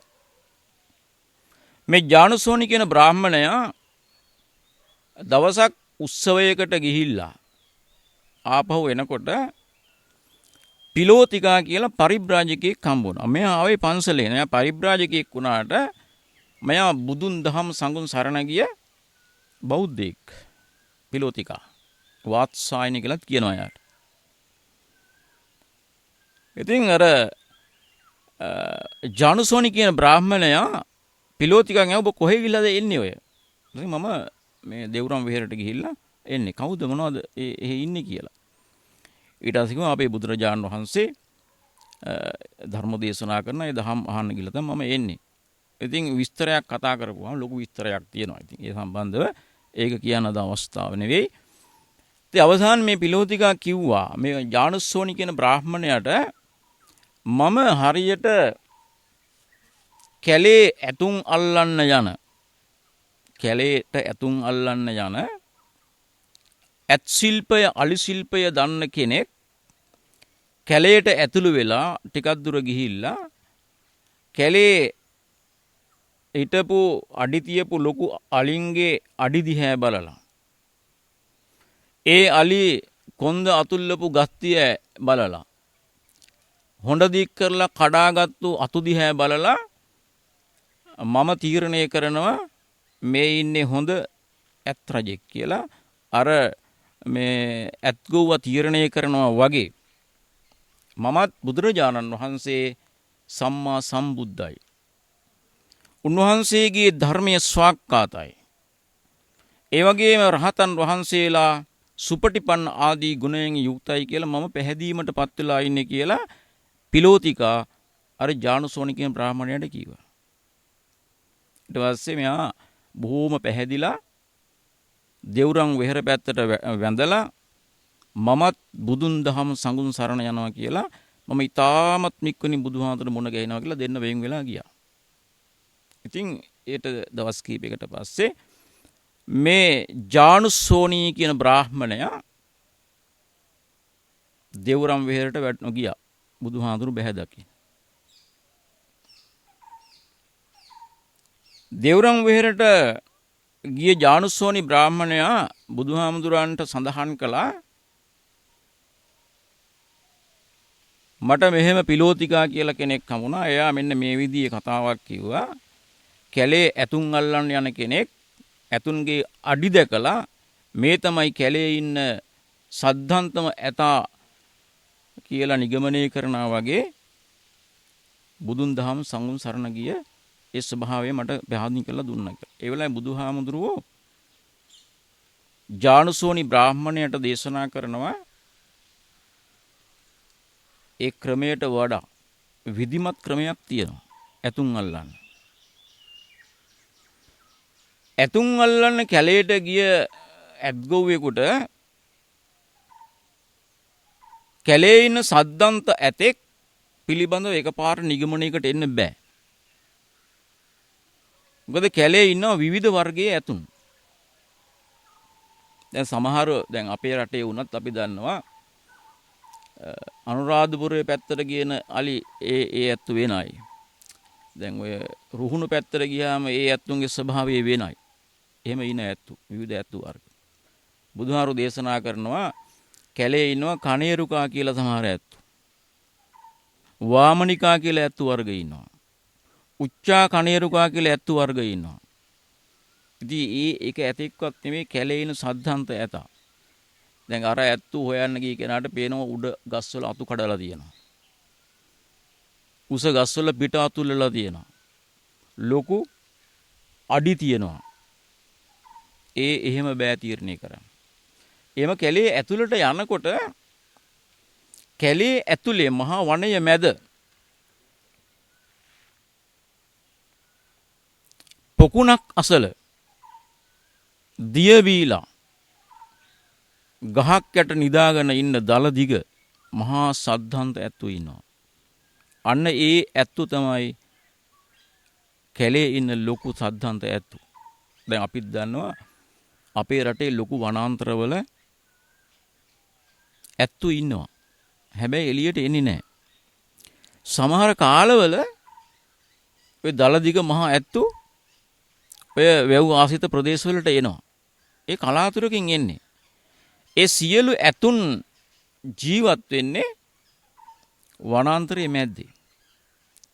මේ ජානුස්සෝනි කියන බ්‍රාහ්මණයා දවසක් උත්සවයකට ගිහිල්ලා ආපහු එනකොට පිලෝතිකා කියලා පරිබ්‍රාජකයෙක් හම්බුණා. මෙයා ආවේ පන්සලේ. එයා පරිබ්‍රාජකයෙක් වුණාට මෙයා බුදුන් දහම් සංඝුන් සරණ ගිය බෞද්ධයෙක්. පිලෝතිකා. වාත්සායනි කියලාත් කියනවා යාට. ඉතින් අර ජානුසෝනි කියන බ්‍රාහ්මණයා පිලෝතිකන් ඔබ කොහෙ ගිහලාද එන්නේ ඔය? ඉතින් මම මේ දෙවුරම් විහෙරට ගිහිල්ලා එන්නේ. කවුද මොනවද එහෙ ඉන්නේ කියලා. ඊට පස්සේ කිව්වා අපේ බුදුරජාණන් වහන්සේ ධර්ම දේශනා කරන ඒ දහම් අහන්න ගිහලා තමයි මම එන්නේ. ඉතින් විස්තරයක් කතා කරපුවාම ලොකු විස්තරයක් තියෙනවා. ඉතින් ඒ සම්බන්ධව ඒක කියන්න අද අවස්ථාව නෙවෙයි. ඉතින් අවසාන මේ පිලෝතිකා කිව්වා මේ ජානුස්සෝනි කියන බ්‍රාහ්මණයාට මම හරියට කැලේ ඇතුන් අල්ලන්න යන කැලේට ඇතුන් අල්ලන්න යන ඇත් ශිල්පය අලි ශිල්පය දන්න කෙනෙක් කැලේට ඇතුළු වෙලා ටිකක් දුර ගිහිල්ලා කැලේ හිටපු අඩි තියපු ලොකු අලින්ගේ අඩි දිහා බලලා ඒ අලි කොන්ද අතුල්ලපු ගස්තිය බලලා හොඬ දික් කරලා කඩාගත්තු අතු දිහා බලලා මම තීරණය කරනවා මේ ඉන්නේ හොඳ ඇත් රජෙක් කියලා අර මේ ඇත්ගොව්ව තීරණය කරනවා වගේ මමත් බුදුරජාණන් වහන්සේ සම්මා සම්බුද්ධයි. උන්වහන්සේගේ ධර්මයේ ස්වාක්කාතයි. ඒ වගේම රහතන් වහන්සේලා සුපටිපන්න ආදී ගුණයෙන් යුක්තයි කියලා මම පැහැදීමටපත් වෙලා ඉන්නේ කියලා පිලෝතිකා අර ජානුසෝනි කියන බ්‍රාහ්මණයට කිව්වා. ඊට පස්සේ මෙයා බොහෝම පැහැදිලා දෙවුරම් වෙහෙර පැත්තට වැඳලා මමත් බුදුන් දහම් සංඝුන් සරණ යනවා කියලා මම ඊටමත් මික්කනි බුදුහාමුදුරට මුණ ගැහිනවා කියලා දෙන්න වෙන් වෙලා ගියා. ඉතින් ඒට දවස් කීපයකට පස්සේ මේ ජානුසෝනි කියන බ්‍රාහ්මණයා දෙවුරම් වෙහෙරට වැටෙන ගියා. බුදුහාමුදුරු බැහැ දකින්න. දෙවුරම් වෙහෙරට ගිය ජානුසෝනි බ්‍රාහ්මණයා බුදුහාමුදුරන්ට සඳහන් කළා මට මෙහෙම පිලෝතිකා කියලා කෙනෙක් හමුණා. එයා මෙන්න මේ විදිහේ කතාවක් කිව්වා. කැලේ ඇතුන් අල්ලන්න යන කෙනෙක් ඇතුන්ගේ අඩි දැකලා මේ තමයි කැලේ ඉන්න සද්ධාන්තම ඇතා කියලා නිගමනය කරනා වගේ බුදුන් දහම් සංඝුන් සරණ ගිය ඒ ස්වභාවය මට පැහැදිලි කරලා දුන්නා කියලා. ඒ වෙලාවේ බුදුහාමුදුරුවෝ ජානුසෝනි බ්‍රාහ්මණයට දේශනා කරනවා ඒ ක්‍රමයට වඩා විධිමත් ක්‍රමයක් තියෙනවා ඇතුන් අල්ලන්න. ඇතුන් අල්ලන්න කැලේට ගිය ඇත්ගොව්වෙකුට කැලේ ඉන්න සද්දන්ත ඇතෙක් පිළිබඳව එකපාර නිගමනයකට එන්න බෑ. මොකද කැලේ ඉන්නවා විවිධ වර්ගයේ ඇතුන්. දැන් සමහර දැන් අපේ රටේ වුණත් අපි දන්නවා අනුරාධපුරයේ පැත්තට කියන අලි ඒ ඇත්තු වෙනයි. දැන් ඔය රුහුණු පැත්තට ගියාම ඒ ඇත්තුන්ගේ ස්වභාවය වෙනයි. එහෙම ඉන ඇත්තු විවිධ ඇත්තු වර්ග. බුදුහාරු දේශනා කරනවා කැලේ ඉන්නවා කණේරුකා කියලා සමහර ඇත්තු. වාමනිකා කියලා ඇත්තු වර්ග ඉන්නවා. උච්චා කණේරුකා කියලා ඇත්තු වර්ග ඉන්නවා. ඉතින් ඒක ඇතෙක්වත් නෙමෙයි කැලේ ඉන සද්ධාන්ත ඇතා. දැන් අර ඇත්තු හොයන්න ගිය කෙනාට පේනවා උඩ ගස්වල අතු කඩලා තියෙනවා. උස ගස්වල පිට අතුල්ලලා තියෙනවා. ලොකු අඩි තියෙනවා. එහෙම බෑ තීරණය කරන්න. එහෙම කැලේ ඇතුළට යනකොට කැලේ ඇතුලේ මහා වනය මැද පොකුණක් අසල දිය වීලා ගහක් යට නිදාගෙන ඉන්න දල දිග මහා සද්ධාන්ත ඇත්තු ඉන්නවා. අන්න ඒ ඇත්තු තමයි කැලේ ඉන්න ලොකු සද්ධාන්ත ඇත්තු. දැන් අපිත් දන්නවා අපේ රටේ ලොකු වනාන්තරවල ඇත්තු ඉන්නවා. හැබැයි එළියට එන්නේ නැහැ. සමහර කාලවල ඔය දල දිග මහා ඇත්තු ඔය වැව් ආසිත ප්‍රදේශවලට එනවා. ඒ කලාතුරකින් එන්නේ. ඒ සියලු ඇතුන් ජීවත් වෙන්නේ වනාන්තරයේ මැද්දේ.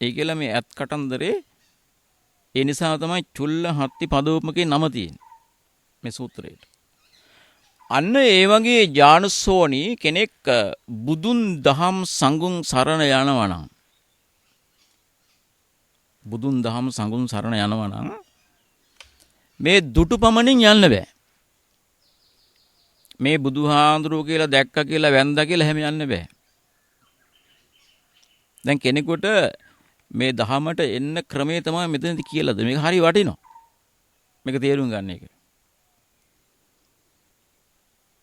ඒ කියලා මේ ඇත් කටන්දරේ ඒ නිසා තමයි චුල්ල හත්ති පදෝපමකේ නම තියෙන්නේ මේ සූත්‍රයට. අන්න ඒ වගේ ජානුසෝනි කෙනෙක් බුදුන් දහම් සංඝුන් සරණ යනවා නම් බුදුන් දහම් සංඝුන් සරණ යනවා නම් මේ දුටු පමණින් යන්න බෑ. මේ බුදුහාඳුරුව කියලා දැක්ක කියලා වැන්දා කියලා හැම යන්න බෑ. දැන් කෙනෙකුට මේ දහමට එන්න ක්‍රමේ තමයි මෙතනදී කියලාද. මේක හරි වටිනවා. මේක තේරුම් ගන්න එක.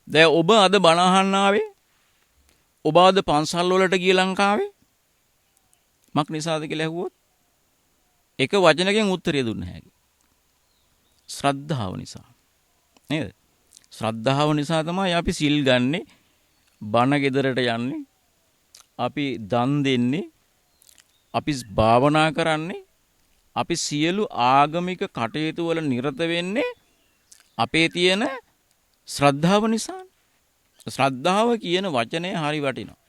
දැන් ඔබ අද බණ අහන්න ආවේ ඔබ අද පන්සල් වලට ගිය ලංකාවේ මක් නිසාද කියලා ඇහුවොත් එක වචනකින් උත්තරය දුන්න හැකි. ශ්‍රද්ධාව නිසා. නේද? ශ්‍රද්ධාව නිසා තමයි අපි සිල් ගන්නෙ, බණ ගෙදරට යන්නේ, අපි දන් දෙන්නේ, අපි භාවනා කරන්නේ, අපි සියලු ආගමික කටයුතු වල නිරත වෙන්නේ අපේ තියෙන ශ්‍රද්ධාව නිසා. ශ්‍රද්ධාව කියන වචනය හරි වටිනවා.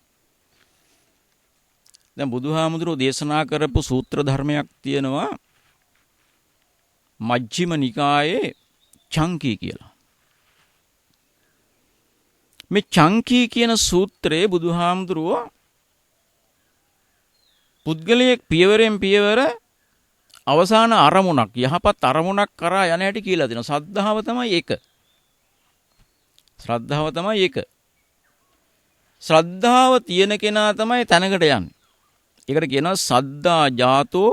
දැන් බුදුහාමුදුරුවෝ දේශනා කරපු සූත්‍ර ධර්මයක් තියෙනවා මජ්ක්‍ධිම නිකායේ චංකී කියලා. මේ චංකී කියන සූත්‍රයේ බුදුහාමුදුරුවෝ පුද්ගලයෙක් පියවරෙන් පියවර අවසාන අරමුණක් යහපත් අරමුණක් කරා යන හැටි කියලා දෙනවා. ශ්‍රද්ධාව තමයි ඒක. ශ්‍රද්ධාව තමයි ඒක. ශ්‍රද්ධාව තියෙන කෙනා තමයි තැනකට යන්නේ. ඒකට කියනවා සද්දා ජාතෝ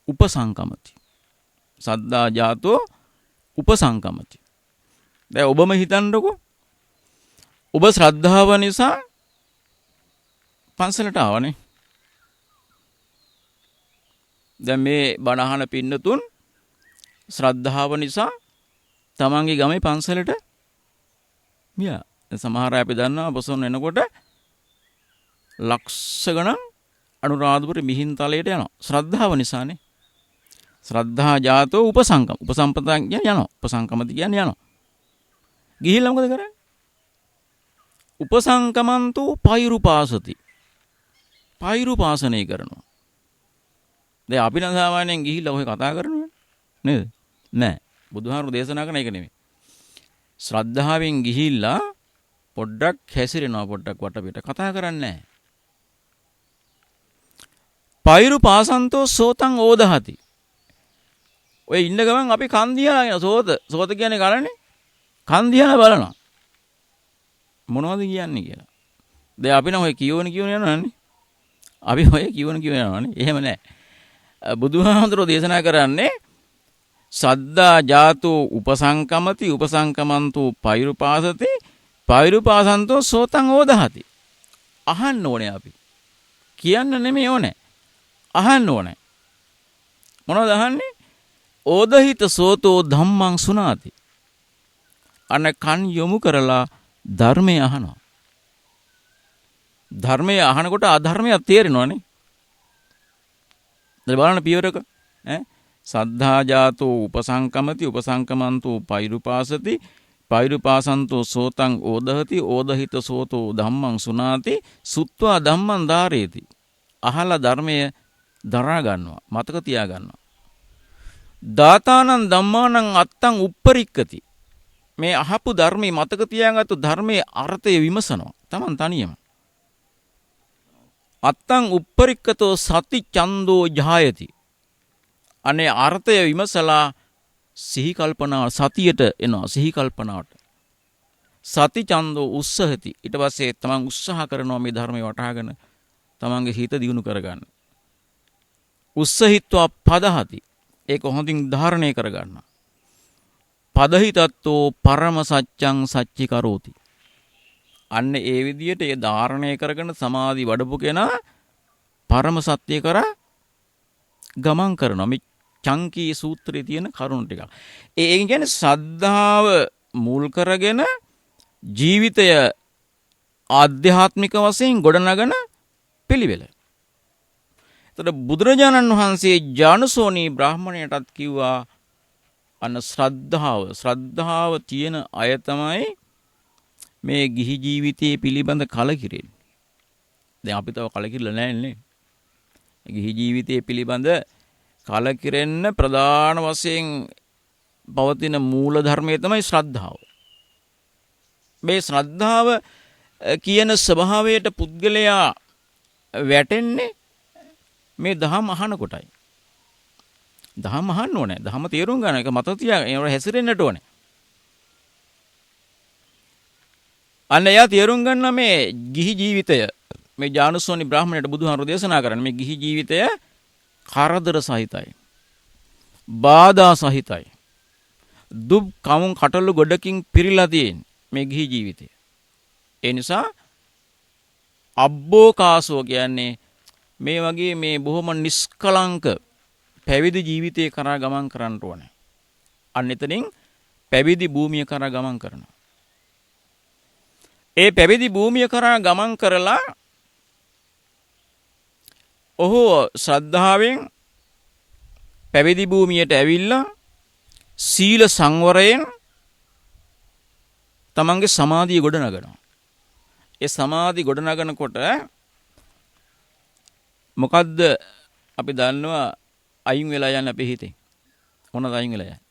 උපසංකමති. සද්දා ජාතෝ උපසංකමති. දැන් ඔබම හිතන්නකෝ. ඔබ ශ්‍රද්ධාව නිසා පන්සලට ආවනේ. දැන් මේ බණ අහන පින්නතුන් ශ්‍රද්ධාව නිසා තමන්ගේ ගමේ පන්සලට ගියා. සමහර අය අපි දන්නවා බොසොන් එනකොට ලක්ෂ ගණන් අනුරාධපුර මිහින්තලයට යනවා. ශ්‍රද්ධාව නිසානේ. ශ්‍රද්ධා ජාතෝ උපසංකම. උපසම්පදා කියන්නේ යනවා. උපසංකමති කියන්නේ යනවා. ගිහිල්ලා මොකද කරන්නේ? උපසංකමන්තු පෛරුපාසති. පෛරුපාසනය කරනවා. දැන් අපි නම් සාමාන්‍යයෙන් ගිහිල්ලා ඔය කතා කරනවා නේද? නෑ. බුදුහාමුදුරු දේශනා කරන එක නෙමෙයි. ශ්‍රද්ධාවෙන් ගිහිල්ලා පොඩ්ඩක් හැසිරෙනවා, පොඩ්ඩක් වටපිට කතා කරන්නේ නැහැ. පෛරුපාසන්තෝ සෝතං ඕදහති. ඔය ඉන්න ගමන් අපි කන් දිහා කියන සෝත කියන්නේ කලනේ. කන් දිහා බලනවා. මොනවද කියන්නේ කියලා. දැන් අපි නම් ඔය කියවන යනවනේ. අපි ඔය කියවන යනවනේ. එහෙම නැහැ. බුදුහාමුදුරෝ දේශනා කරන්නේ සද්දා ජාතෝ උපසංකමති උපසංකමන්තෝ පෛරුපාසති පෛරුපාසන්තෝ සෝතං ඕදහති. අහන්න ඕනේ අපි. කියන්න නෙමෙයි ඕනේ. අහන්න ඕනේ. මොනවද අහන්නේ? ඕදහිත සෝතෝ ධම්මං සුනාති. අන කන් යොමු කරලා ධර්මය අහනවා. ධර්මය අහනකොට අධර්මයක් තේරෙනවනේ. දැන් බලන්න පියවරක සද්ධා ජාතෝ උපසංකමති උපසංකමන්තෝ පෛරුපාසති පෛරුපාසන්තෝ සෝතං ඕදහති ඕදහිත සෝතෝ ධම්මං සුනාති සුත්වා ධම්මං ධාරේති. අහලා ධර්මය දරා ගන්නවා, මතක තියා ගන්නවා. දාතානං ධම්මානං අත්තං උප්පරික්කති. මේ අහපු ධර්මයේ මතක තියාගත්තු ධර්මයේ අර්ථය විමසනවා Taman තනියම. අත්තං උප්පරික්කතෝ සති ඡන්தோ ජායති. අනේ අර්ථය විමසලා සිහි කල්පනාව සතියට එනවා, සිහි කල්පනාවට. සති ඡන්தோ උස්සහති. ඊට පස්සේ තමන් උත්සාහ කරනවා මේ ධර්මය වටහාගෙන තමන්ගේ හිත දියුණු කරගන්න. උස්සහිත්වා පදහති. ඒක හොඳින් ධාරණය කරගන්න. පදහිතත්තෝ පරම සත්‍යං සච්චි කරෝති. අන්න ඒ විදිහට ඒ ධාරණය කරගෙන සමාධි වඩපු කෙනා පරම සත්‍ය කරා ගමන් කරනවා. මේ චංකී සූත්‍රයේ තියෙන කරුණු ටික. ඒ කියන්නේ ශ්‍රද්ධාව මුල් කරගෙන ජීවිතය ආධ්‍යාත්මික වශයෙන් ගොඩනගන පිළිවෙල. එතකොට බුදුරජාණන් වහන්සේ ජානුසෝනි බ්‍රාහ්මණයටත් කිව්වා අන්න ශ්‍රද්ධාව තියෙන අය තමයි මේ ගිහි ජීවිතයේ පිළිබඳ කලකිරෙන්නේ. දැන් අපි තව කලකිරලා නැහැ නේ. ගිහි ජීවිතයේ පිළිබඳ කලකිරෙන්න ප්‍රධාන වශයෙන් පවතින මූල ධර්මය තමයි ශ්‍රද්ධාව. මේ ශ්‍රද්ධාව කියන ස්වභාවයට පුද්ගලයා වැටෙන්නේ මේ දහම අහන කොටයි. දහම අහන්න ඕනේ. දහම තේරුම් ගන්න එක මත තියාගෙන ඒවට හැසිරෙන්නට ඕනේ. අන්න එයා තේරුම් ගන්න මේ ගිහි ජීවිතය මේ ජානුසෝනි බ්‍රාහ්මණයට බුදුහාමුදුරෝ දේශනා කරන්නේ මේ ගිහි ජීවිතය කරදර සහිතයි. බාධා සහිතයි. දුක් කමුන් කටළු ගොඩකින් පිරීලා තියෙන මේ ගිහි ජීවිතය. ඒ නිසා අබ්බෝකාසෝ කියන්නේ මේ වගේ මේ බොහොම නිස්කලංක පැවිදි ජීවිතය කරා ගමන් කරන්න ඕනේ. අන්න එතනින් පැවිදි භූමිය කරා ගමන් කරනවා. ඒ පැවිදි භූමිය කරා ගමන් කරලා ඔහු ශ්‍රද්ධාවෙන් පැවිදි භූමියට ඇවිල්ලා සීල සංවරයෙන් තමන්ගේ සමාධිය ගොඩනගනවා. ඒ සමාධි ගොඩනගනකොට මොකද්ද අපි දන්නවා අයින් වෙලා යන අපේ හිතේ. මොනවද අයින් වෙලා යන්නේ?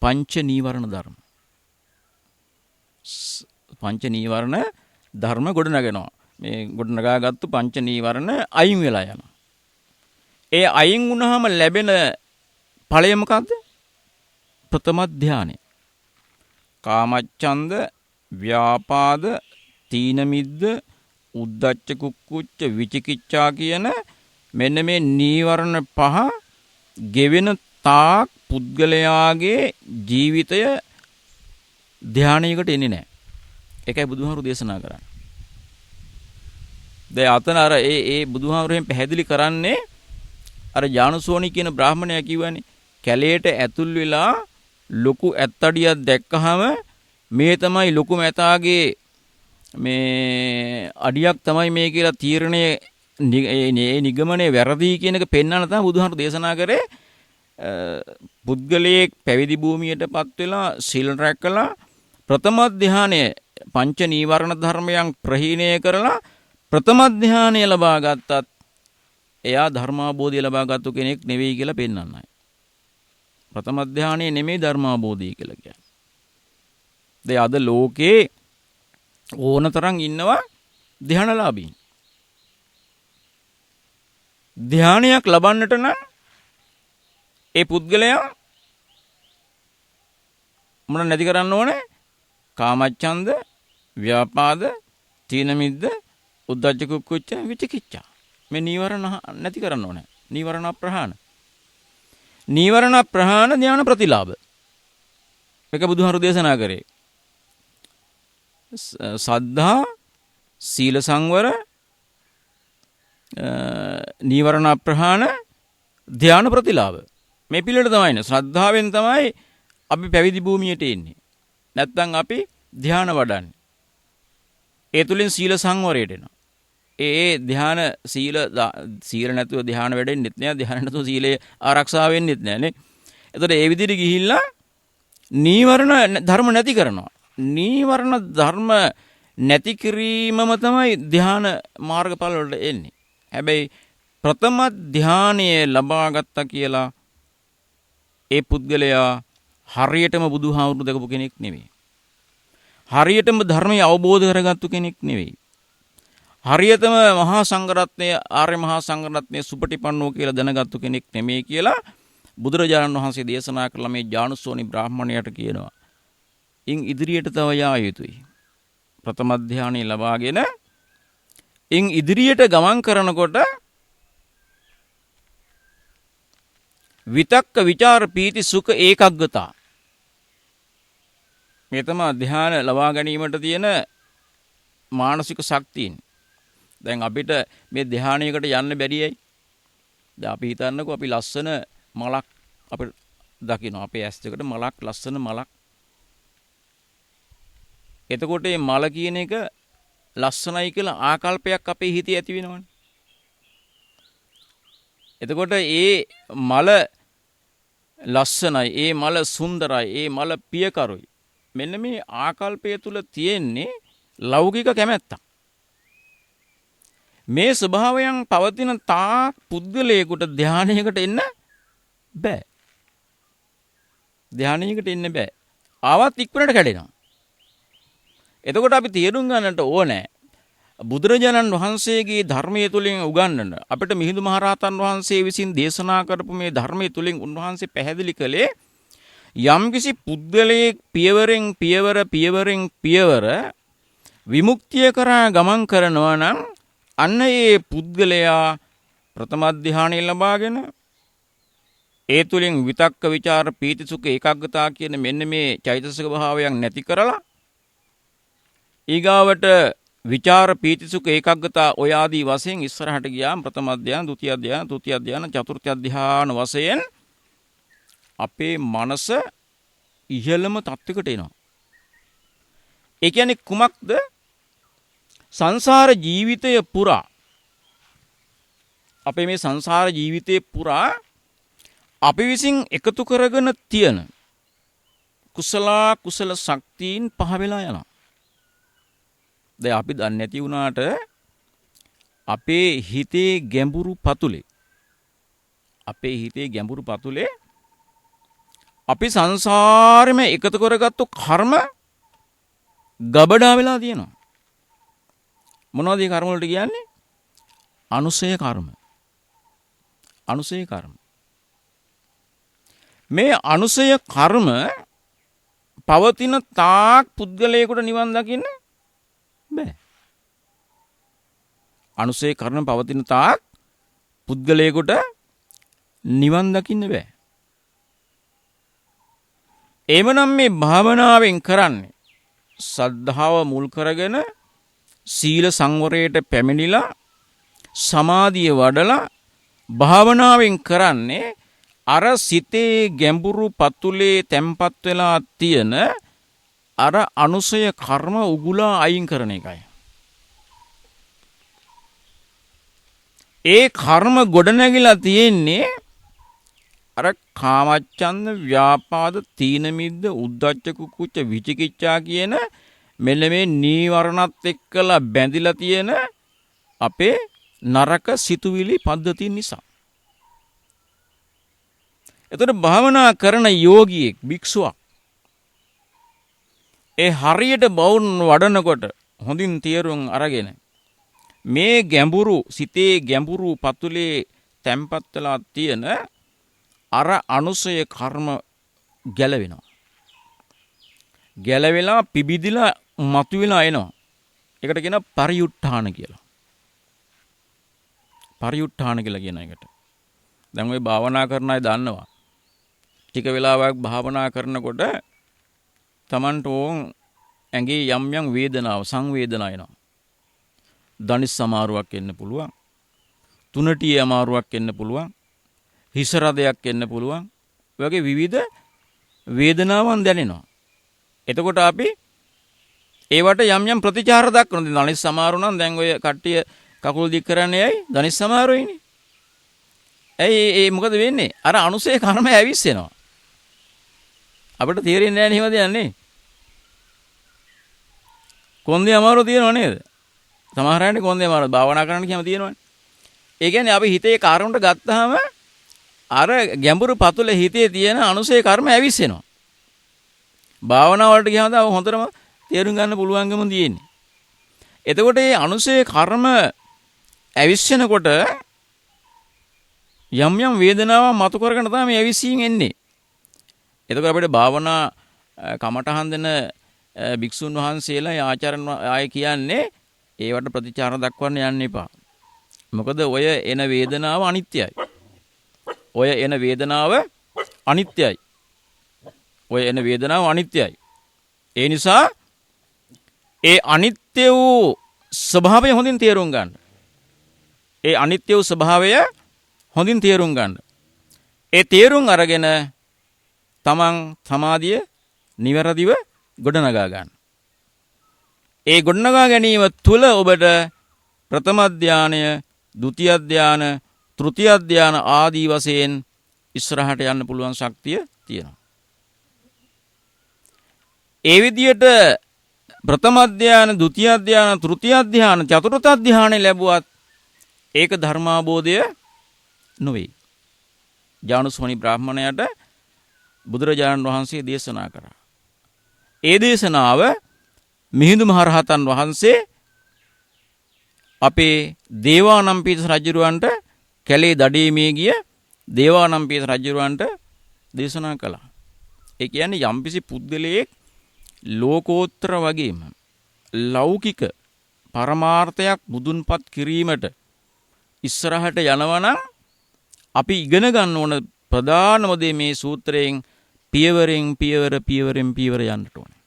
පංච නීවරණ ධර්ම. පංච නීවරණ ධර්ම ගොඩනගනවා. මේ ගොඩනගාගත්තු පංච නීවරණ අයින් වෙලා යනවා. ඒ අයින් වුණාම ලැබෙන ඵලය මොකද්ද? ප්‍රථම ධානය. කාමච්ඡන්ද, ව්‍යාපාද, තීන මිද්ද, උද්ධච්ච කුක්කුච්ච විචිකිච්ඡා කියන මෙන්න මේ නීවරණ පහ ගෙවෙන තාක් පුද්ගලයාගේ ජීවිතය ධානයකට එන්නේ නැහැ. ඒකයි බුදුහාමුදුරු දේශනා කරන්නේ. දැන් අතන අර ඒ බුදුහාමුදුරුවෙන් පැහැදිලි කරන්නේ අර ජානුසෝනි කියන බ්‍රාහමණයා කිව්වනේ කැලේට ඇතුල් වෙලා ලොකු ඇත්තඩියක් දැක්කහම මේ තමයි ලොකු මැතාගේ මේ අඩියක් තමයි මේ කියලා තීරණය නිගමනයේ වැරදි කියන එක පෙන්වන්න තමයි බුදුහාමුදුරු දේශනා කරේ. පුද්ගලයෙක් පැවිදි භූමියටපත් වෙලා සීල රැකලා ප්‍රථම ධානය පංච නීවරණ ධර්මයන් ප්‍රහීණය කරලා ප්‍රථම ධානය ලබා ගත්තත් එයා ධර්මාබෝධය ලබා ගත්තු කෙනෙක් නෙවෙයි කියලා පෙන්වන්නයි. ප්‍රථම ධානය නෙමෙයි ධර්මාබෝධය කියලා කියන්නේ. දැන් අද ලෝකේ ඕනතරම් ඉන්නවා ධානලාභීන්. ධානයක් ලබන්නට නම් ඒ පුද්ගලයා මොන නැති කරන්න ඕනේ? කාමච්ඡන්ද, ව්‍යාපාද, තීන මිද්ද, උද්ධච්ච කුක්කුච්ච, විචිකිච්ඡා. මේ නීවරණ නැති කරන්න ඕනේ. නීවරණ ප්‍රහාණ. නීවරණ ප්‍රහාණ ධාන ප්‍රතිලාභ. මේක බුදුහාරු දේශනා කරේ. සද්ධා, සීල සංවර, නීවරණ ප්‍රහාණ, ධාන ප්‍රතිලාභ. මේ පිළිවෙල තමයි ඉන්නේ. ශ්‍රද්ධාවෙන් තමයි අපි පැවිදි භූමියට එන්නේ. නැත්නම් අපි ධාන වඩන්නේ. ඒ තුලින් සීල සංවරයට එනවා. ඒ ධාන සීල නැතුව ධාන වැඩෙන්නෙත් නෑ. ධාන නැතුව සීලය ආරක්ෂා වෙන්නෙත් නෑනේ. එතකොට ඒ විදිහට ගිහිල්ලා නීවරණ ධර්ම නැති කරනවා. නීවරණ ධර්ම නැති කිරීමම තමයි ධාන මාර්ගඵල වලට එන්නේ. හැබැයි ප්‍රථම ධානය ලබා ගත්තා කියලා ඒ පුද්ගලයා හරියටම බුදුහාමුදුරු දැකපු කෙනෙක් නෙවෙයි. හරියටම ධර්මය අවබෝධ කරගත්තු කෙනෙක් නෙවෙයි. හරියටම මහා සංඝරත්නය ආර්ය මහා සංඝරත්නය සුපටිපන්නෝ කියලා දැනගත්තු කෙනෙක් නෙමෙයි කියලා බුදුරජාණන් වහන්සේ දේශනා කළ මේ ජානුසෝනි බ්‍රාහ්මණයට කියනවා. ඉන් ඉදිරියට තව යා යුතුයි. ප්‍රථම ධානය ලබාගෙන ඉන් ඉදිරියට ගමන් කරනකොට විතක්ක විචාර පීති සුඛ ඒකග්ගතා. මේ තමයි ධ්‍යාන ලබා ගැනීමට තියෙන මානසික ශක්තියින්. දැන් අපිට මේ ධ්‍යානයකට යන්න බැරියයි. දැන් අපි හිතන්නකෝ අපි ලස්සන මලක් අපිට දකින්න අපේ ඇස් දෙකට මලක් ලස්සන මලක්. එතකොට මේ මල කියන එක ලස්සනයි කියලා ආකල්පයක් අපේ හිතේ ඇති වෙනවනේ. එතකොට ඒ මල ලස්සනයි, ඒ මල සුන්දරයි, ඒ මල පියකරුයි. මෙන්න මේ ආකල්පය තුල තියෙන්නේ ලෞකික කැමැත්තක්. මේ ස්වභාවයන් පවතින තාක් පුද්ගලයෙකුට ධානයකට එන්න බෑ. ධානයකට එන්න බෑ. ආවත් ඉක්මනට කැඩෙනවා. එතකොට අපි තේරුම් ගන්නට ඕනේ බුදුරජාණන් වහන්සේගේ ධර්මයේ තුලින් උගන්වන අපිට මිහිඳු මහරහතන් වහන්සේ විසින් දේශනා කරපු මේ ධර්මයේ තුලින් උන්වහන්සේ පැහැදිලි කළේ යම්කිසි පුද්ගලයෙක් පියවරෙන් පියවර විමුක්තිය කරා ගමන් කරනවා නම් අන්න ඒ පුද්ගලයා ප්‍රථම ධානය ලබාගෙන ඒ තුලින් විතක්ක ਵਿਚාර පීති සුඛ ඒකාග්‍රතාව කියන මෙන්න මේ චෛතසික භාවයන් නැති කරලා ඊගාවට විචාර පීති සුඛ ඒකාග්‍රතාව ඔය ආදී වශයෙන් ඉස්සරහට ගියාම ප්‍රථම ධානය, ဒုတိ ධානය, තෘතිය ධානය, චතුර්ථ ධානය වශයෙන් අපේ මනස ඉහළම තත්වයකට එනවා. ඒ කියන්නේ කුමක්ද? සංසාර ජීවිතය පුරා අපේ මේ සංසාර ජීවිතේ පුරා අපි විසින් එකතු කරගෙන තියෙන කුසල ශක්තියින් පහ වෙලා යනවා. දැන් අපි දන්නේ නැති වුණාට අපේ හිතේ ගැඹුරු පතුලේ අපි සංසාරෙම එකතු කරගත්තු කර්ම ගබඩා වෙලා තියෙනවා. මොනවද මේ කර්ම වලට කියන්නේ? අනුසය කර්ම. මේ අනුසය කර්ම පවතින තාක් පුද්ගලයෙකුට නිවන් දකින්න බෑ. අනුසය කර්ම පවතින තාක් පුද්ගලයෙකුට නිවන් දකින්න බෑ. එමනම් මේ භාවනාවෙන් කරන්නේ සද්ධාව මුල් කරගෙන සීල සංවරයට පැමිණිලා සමාධිය වඩලා භාවනාවෙන් කරන්නේ අර සිතේ ගැඹුරු පතුලේ තැම්පත් වෙලා තියෙන අර අනුසය කර්ම උගුලා අයින් කරන එකයි. ඒ කර්ම ගොඩනැගිලා තියෙන්නේ අර කාමච්ඡන්ද ව්‍යාපාද තීන මිද්ද උද්ධච්ච කුක්කුච්ච විචිකිච්ඡා කියන මෙන්න මේ නීවරණත් එක්කලා බැඳිලා තියෙන අපේ නරක සිතුවිලි පද්ධතිය නිසා. එතකොට භාවනා කරන යෝගියෙක් භික්ෂුවක් ඒ හරියට බවුන් වඩනකොට හොඳින් තේරුම් අරගෙන මේ ගැඹුරු සිතේ ගැඹුරු පතුලේ තැම්පත් වෙලා තියෙන අර අනුසය කර්ම ගැලවෙනවා. ගැලවෙලා පිබිදිලා මතුවෙලා එනවා. ඒකට කියන පරිඋත්ථාන කියලා. පරිඋත්ථාන කියලා කියන එකට. දැන් ඔය භාවනා කරන අය දන්නවා. ටික වෙලාවක් භාවනා කරනකොට Tamanට ඕන් ඇඟේ යම් යම් වේදනාව සංවේදනා එනවා. දනිස් සමාරුවක් එන්න පුළුවන්. තුනටියේ අමාරුවක් එන්න පුළුවන්. හිස රදයක් එන්න පුළුවන්. වගේ විවිධ වේදනාවන් දැනෙනවා. එතකොට අපි ඒවට යම් යම් ප්‍රතිචාර දක්වනවා. දනිස් සමාරු නම් දැන් ඔය කට්ටිය කකුල් දික් කරන්නේ ඇයි? දනිස් සමාරුයිනේ. ඇයි ඒ මොකද වෙන්නේ? අර අනුසය කර්මය ඇවිස්සෙනවා. අපිට තේරෙන්නේ නැහැ නේ එහෙම දෙන්නේ. කොන්දේ අමාරු තියෙනව නේද? සමහර අයට කොන්දේ අමාරු භාවනා කරන්න කියම තියෙනවනේ. ඒ කියන්නේ අපි හිතේ කාරණුට ගත්තාම අර ගැඹුරු පතුලේ හිතේ තියෙන අනුසය කර්ම ඇවිස්සෙනවා. භාවනා වලට ගියාම තමයි හොඳටම තේරුම් ගන්න පුළුවන්කම තියෙන්නේ. එතකොට මේ අනුසය කර්ම ඇවිස්සෙනකොට යම් යම් වේදනාවක් මතු කරගෙන තමයි මේ ඇවිස්සීම් එන්නේ. එතකොට අපිට භාවනා කමටහන් දෙන භික්ෂුන් වහන්සේලා ආචාර්යන් ආය කියන්නේ ඒවට ප්‍රතිචාර දක්වන්න යන්න එපා. මොකද ඔය එන වේදනාව අනිත්‍යයි. ඔය එන වේදනාව අනිත්‍යයි. ඔය එන වේදනාව අනිත්‍යයි. ඒ නිසා ඒ අනිත්‍ය වූ ස්වභාවය හොඳින් තේරුම් ගන්න. ඒ අනිත්‍ය වූ ස්වභාවය හොඳින් තේරුම් ගන්න. ඒ තේරුම් අරගෙන තමන් සමාධිය නිවැරදිව ගොඩනගා ගන්න. ඒ ගොඩනගා ගැනීම තුළ ඔබට ප්‍රථම ධානය, ဒုတိ ධාන, තෘතිය ධාන ආදී වශයෙන් ඉස්සරහට යන්න පුළුවන් ශක්තිය තියෙනවා. ඒ විදිහට ප්‍රථම ධාන, ဒုတိ ධාන, තෘතිය ධාන, චතුර්ථ ධානය ලැබුවත් ඒක ධර්මාබෝධය නොවේ. ජානුස්මනි බ්‍රාහ්මණයට බුදුරජාණන් වහන්සේ දේශනා කරා. ඒ දේශනාව මිහිඳු මහරහතන් වහන්සේ අපේ දේවානම්පියතිස්ස රජුරවන්ට කැලේ දඩේමේ ගිය දේවානම්පියතිස්ස රජුරවන්ට දේශනා කළා. ඒ කියන්නේ යම්කිසි පුද්ගලයෙක් ලෝකෝත්තර වගේම ලෞකික පරමාර්ථයක් මුදුන්පත් කිරීමට ඉස්සරහට යනවා නම් අපි ඉගෙන ගන්න ඕන ප්‍රධානම දේ මේ සූත්‍රයෙන් පියවරෙන් පියවර යන්නට ඕනේ.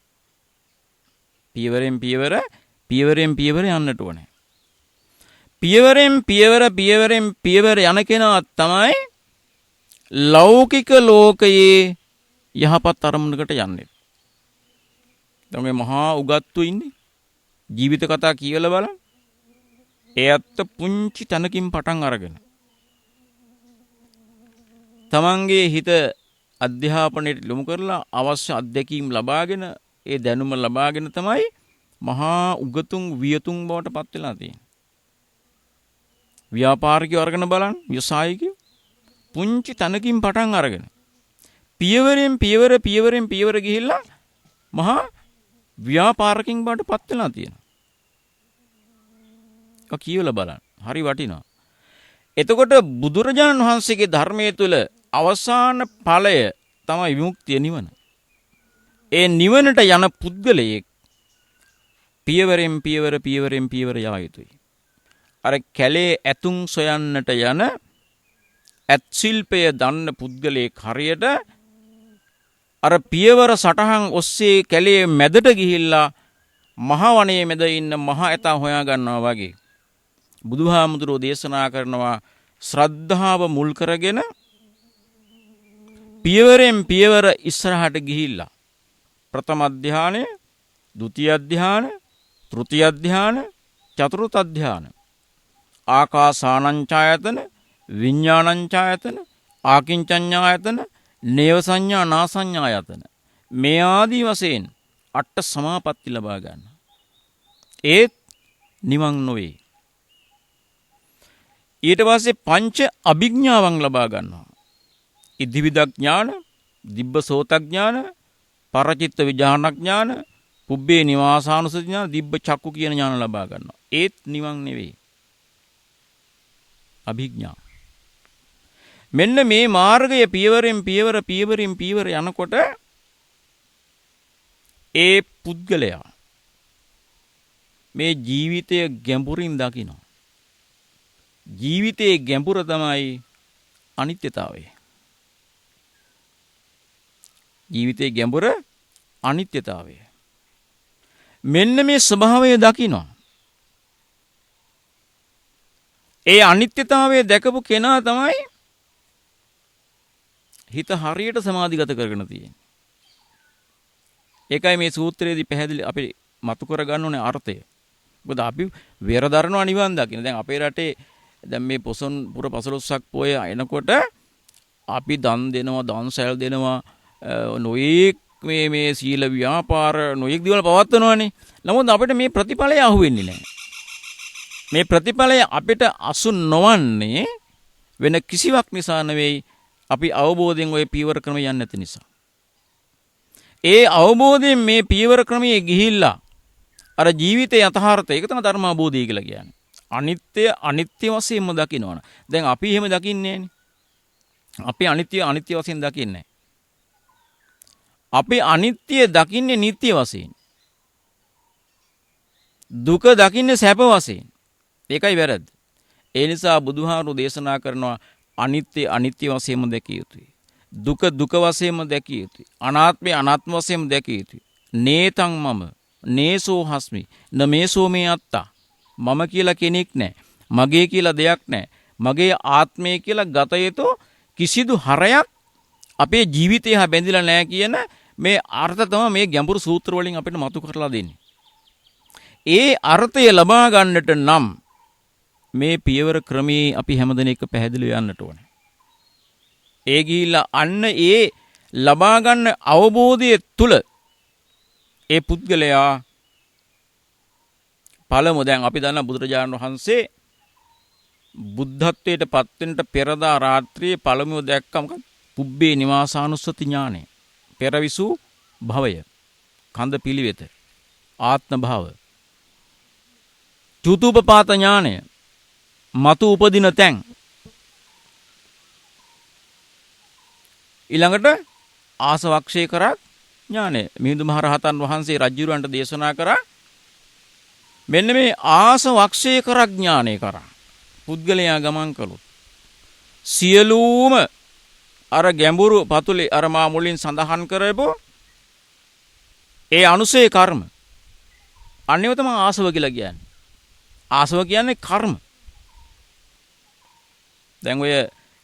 පියවරෙන් පියවර යන්නට ඕනේ. පියවරෙන් පියවර යන කෙනා තමයි ලෞකික ලෝකයේ යහපත් අරමුණකට යන්නේ. දැන් මේ මහා උගත්තු ඉන්නේ. ජීවිත කතා කියලා බලන්න. ඒ අත්ත පුංචි තැනකින් පටන් අරගෙන තමන්ගේ හිත අධ්‍යාපනයට යොමු කරලා අවශ්‍ය අත්දැකීම් ලබාගෙන ඒ දැනුම ලබාගෙන තමයි මහා උගතුන් වියතුන් බවට පත් වෙලා තියෙන්නේ. ව්‍යාපාරිකයෝ අරගෙන බලන්න, ව්‍යවසායිකයෝ පුංචි තැනකින් පටන් අරගෙන පියවරෙන් පියවර ගිහිල්ලා මහා ව්‍යාපාරිකින් බවට පත් වෙලා තියෙනවා. ඔක කියවලා බලන්න. හරි වටිනවා. එතකොට බුදුරජාණන් වහන්සේගේ ධර්මයේ තුල අවසාන ඵලය තමයි විමුක්තිය නිවන. ඒ නිවනට යන පුද්ගලයෙක් පියවරෙන් පියවර යා යුතුයි. අර කැලේ ඇතුන් සොයන්නට යන ඇත් ශිල්පය දන්න පුද්ගලයෙක් හරියට අර පියවර සටහන් ඔස්සේ කැලේ මැදට ගිහිල්ලා මහ වනයේ මැද ඉන්න මහ ඇතා හොයා ගන්නවා වගේ බුදුහාමුදුරුවෝ දේශනා කරනවා ශ්‍රද්ධාව මුල් කරගෙන පියවරෙන් පියවර ඉස්සරහට ගිහිල්ලා ප්‍රථම අධ්‍යානය, ဒုတိ ය අධ්‍යාන, තෘතිය අධ්‍යාන, චතුර්ථ අධ්‍යාන, ආකාසානංචායතන, විඥානංචායතන, ආකින්චඤ්ඤායතන, නේව සංඥා නාසඤ්ඤායතන මේ ආදී වශයෙන් අට සමාපatti ලබා ගන්න. ඒත් නිවන් නොවේ. ඊට පස්සේ පංච අභිඥාවන් ලබා ගන්නවා. ඉද්ධිවිදඥාන, දිබ්බසෝතඥාන, පරචිත්ත විඥානඥාන, පුබ්බේ නිවාසානුසති ඥාන, දිබ්බ චක්කු කියන ඥාන ලබා ගන්නවා. ඒත් නිවන් නෙවෙයි. අභිඥා. මෙන්න මේ මාර්ගය පියවරෙන් පියවර යනකොට ඒ පුද්ගලයා මේ ජීවිතය ගැඹුරින් දකිනවා. ජීවිතයේ ගැඹුර තමයි අනිත්‍යතාවය. ජීවිතයේ ගැඹුර අනිත්‍යතාවය. මෙන්න මේ ස්වභාවය දකිනවා. ඒ අනිත්‍යතාවය දැකපු කෙනා තමයි හිත හරියට සමාධිගත කරගෙන තියෙන්නේ. ඒකයි මේ සූත්‍රයේදී පැහැදිලි අපි මතු කරගන්න ඕනේ අර්ථය. මොකද අපි වෙර දරනවා නිවන් දකින්න. දැන් අපේ රටේ දැන් මේ පොසොන් පුර 15ක් පොය එනකොට අපි දන් දෙනවා, දන්සැල් දෙනවා, නොයෙක් මේ සීල ව්‍යාපාර නොයෙක් දේවල් පවත්වනවානේ. නමුත් අපිට මේ ප්‍රතිඵලය අහුවෙන්නේ නැහැ. මේ ප්‍රතිඵලය අපිට අසු නොවන්නේ වෙන කිසිවක් නිසා නෙවෙයි, අපි අවබෝධයෙන් ওই පීවර ක්‍රම යන්නේ නැති නිසා. ඒ අවබෝධයෙන් මේ පීවර ක්‍රමයේ ගිහිල්ලා අර ජීවිතයේ යථාර්ථය, ඒක තමයි ධර්ම අවබෝධය කියලා කියන්නේ. අනිත්‍ය වශයෙන්ම දකින්නවන. දැන් අපි එහෙම දකින්නේ නැහැනේ. අපි අනිත්‍ය වශයෙන් දකින්නේ නැහැ. අපි අනිත්‍ය දකින්නේ නිට්ටය වශයෙන්. දුක දකින්නේ සැප වශයෙන්. ඒකයි වැරද්ද. ඒ නිසා බුදුහාමුදුරු දේශනා කරනවා අනිත්‍ය වශයෙන්ම දැකිය යුතුයි. දුක වශයෙන්ම දැකිය යුතුයි. අනාත්ම වශයෙන්ම දැකිය යුතුයි. නේතං මම නේසෝ හස්මි නමේසෝ මේ අත්තා. මම කියලා කෙනෙක් නැහැ. මගේ කියලා දෙයක් නැහැ. මගේ ආත්මය කියලා ගත යුතු කිසිදු හරයක් අපේ ජීවිතය හා බැඳිලා නැහැ කියන මේ අර්ථ තමයි මේ ගැඹුරු සූත්‍ර වලින් අපිට මතු කරලා දෙන්නේ. ඒ අර්ථය ලබා ගන්නට නම් මේ පියවර ක්‍රමයේ අපි හැමදෙනෙක් පැහැදිලිව යන්නට ඕනේ. ඒ ගිහිල්ලා අන්න ඒ ලබා ගන්න අවබෝධය තුල ඒ පුද්ගලයා පළමු දැන් අපි දන්න බුදුරජාණන් වහන්සේ බුද්ධත්වයට පත් වෙන්නට පෙරදා රාත්‍රියේ පළමුව දැක්කම පුබ්බේ නිවාසානුස්සති ඥානය. පෙරවිසු භවය, කන්ද පිළිවෙත, ආත්ම භාව. චුතුපපාත ඥානය, මතු උපදින තැන්. ඊළඟට ආසවක්ෂේකරක් ඥානය. මිහිඳු මහ රහතන් වහන්සේ රජුරවන්ට දේශනා කරා මෙන්න මේ ආසවක්ෂේකරක් ඥානය කරා පුද්ගලයා ගමන් කළොත් සියලුම අර ගැඹුරු පතුලේ අර මා මුලින් සඳහන් කරපෝ ඒ අනුසය කර්ම අන්නේව තමයි ආසව කියලා කියන්නේ. ආසව කියන්නේ කර්ම. දැන් ඔය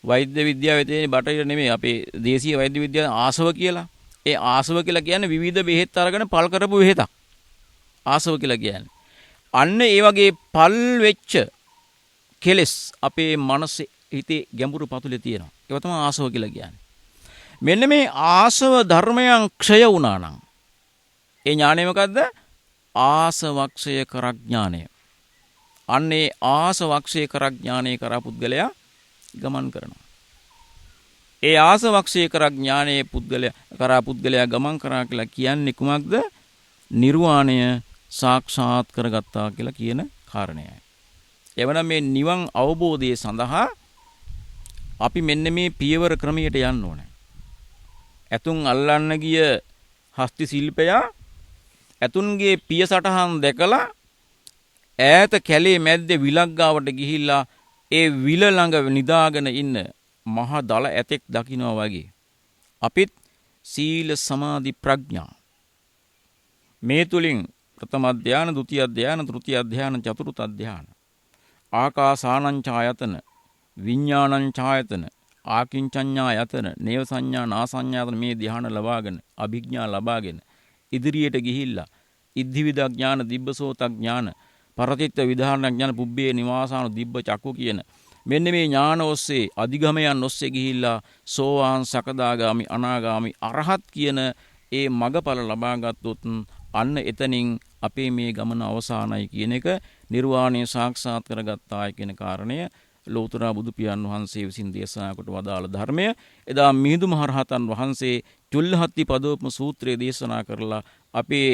වෛද්‍ය විද්‍යාවේ තියෙන බටහිර නෙමෙයි අපේ දේශීය වෛද්‍ය විද්‍යාව ආසව කියලා. ඒ ආසව කියලා කියන්නේ විවිධ බෙහෙත් අරගෙන පල් කරපු බෙහෙතක්. ආසව කියලා කියන්නේ. අන්න ඒ වගේ පල් වෙච්ච කෙලස් අපේ මනසේ හිතේ ගැඹුරු පතුලේ තියෙනවා. ඒක තමයි ආසව කියලා කියන්නේ. මෙන්න මේ ආසව ධර්මයන් ක්ෂය වුණා නම් ඒ ඥානය මොකද්ද? ආසවක්ෂය කරඥානය. අන්නේ ආසවක්ෂය කරඥානය කරා පුද්ගලයා ගමන් කරනවා. ඒ ආසවක්ෂය කරඥානයේ පුද්ගලයා ගමන් කරා කියලා කියන්නේ කුමක්ද? නිර්වාණය සාක්ෂාත් කරගත්තා කියලා කියන කාරණයයි. එවනම් මේ නිවන් අවබෝධය සඳහා අපි මෙන්න මේ පියවර ක්‍රමයට යන්න ඕනේ. ඇතුන් අල්ලන්න ගිය හස්ති ශිල්පයා ඇතුන්ගේ පිය සටහන් දැකලා ඈත කැලේ මැද්දේ විලක් ගාවට ගිහිල්ලා ඒ විල ළඟ නිදාගෙන ඉන්න මහා දල ඇතෙක් දකින්නවා වගේ අපිත් සීල සමාධි ප්‍රඥා මේ තුලින් ප්‍රථම ධානය, ဒုတိ ධානය, තෘතිය ධානය, චතුර්ථ ධානය, ආකාසානං ඡායතන, විඥානං ඡායතන, ආකින්චඤ්ඤායතන, නේව සංඥා නාසඤ්ඤායතන මේ ධානය ලබාගෙන අභිඥා ලබාගෙන ඉදිරියට ගිහිල්ලා ඉද්ධිවිද ඥාන, දිබ්බසෝත ඥාන, පරතිත්ත විධාන ඥාන, පුබ්බේ නිවාසාන දිබ්බ චක්කු කියන මෙන්න මේ ඥාන ඔස්සේ අධිගමයන් ඔස්සේ ගිහිල්ලා සෝවාන්, සකදාගාමි, අනාගාමි, අරහත් කියන ඒ මගඵල ලබා ගත්තොත් අන්න එතනින් අපේ මේ ගමන අවසానයි කියන එක නිර්වාණය සාක්ෂාත් කරගත්තායි කියන කාරණය ලෝතර බුදු පියාණන් වහන්සේ විසින් දේශනා කොට වදාළ ධර්මය. එදා මිහිඳු මහරහතන් වහන්සේ චුල්ලහත්ති පදෝපම සූත්‍රයේ දේශනා කරලා අපේ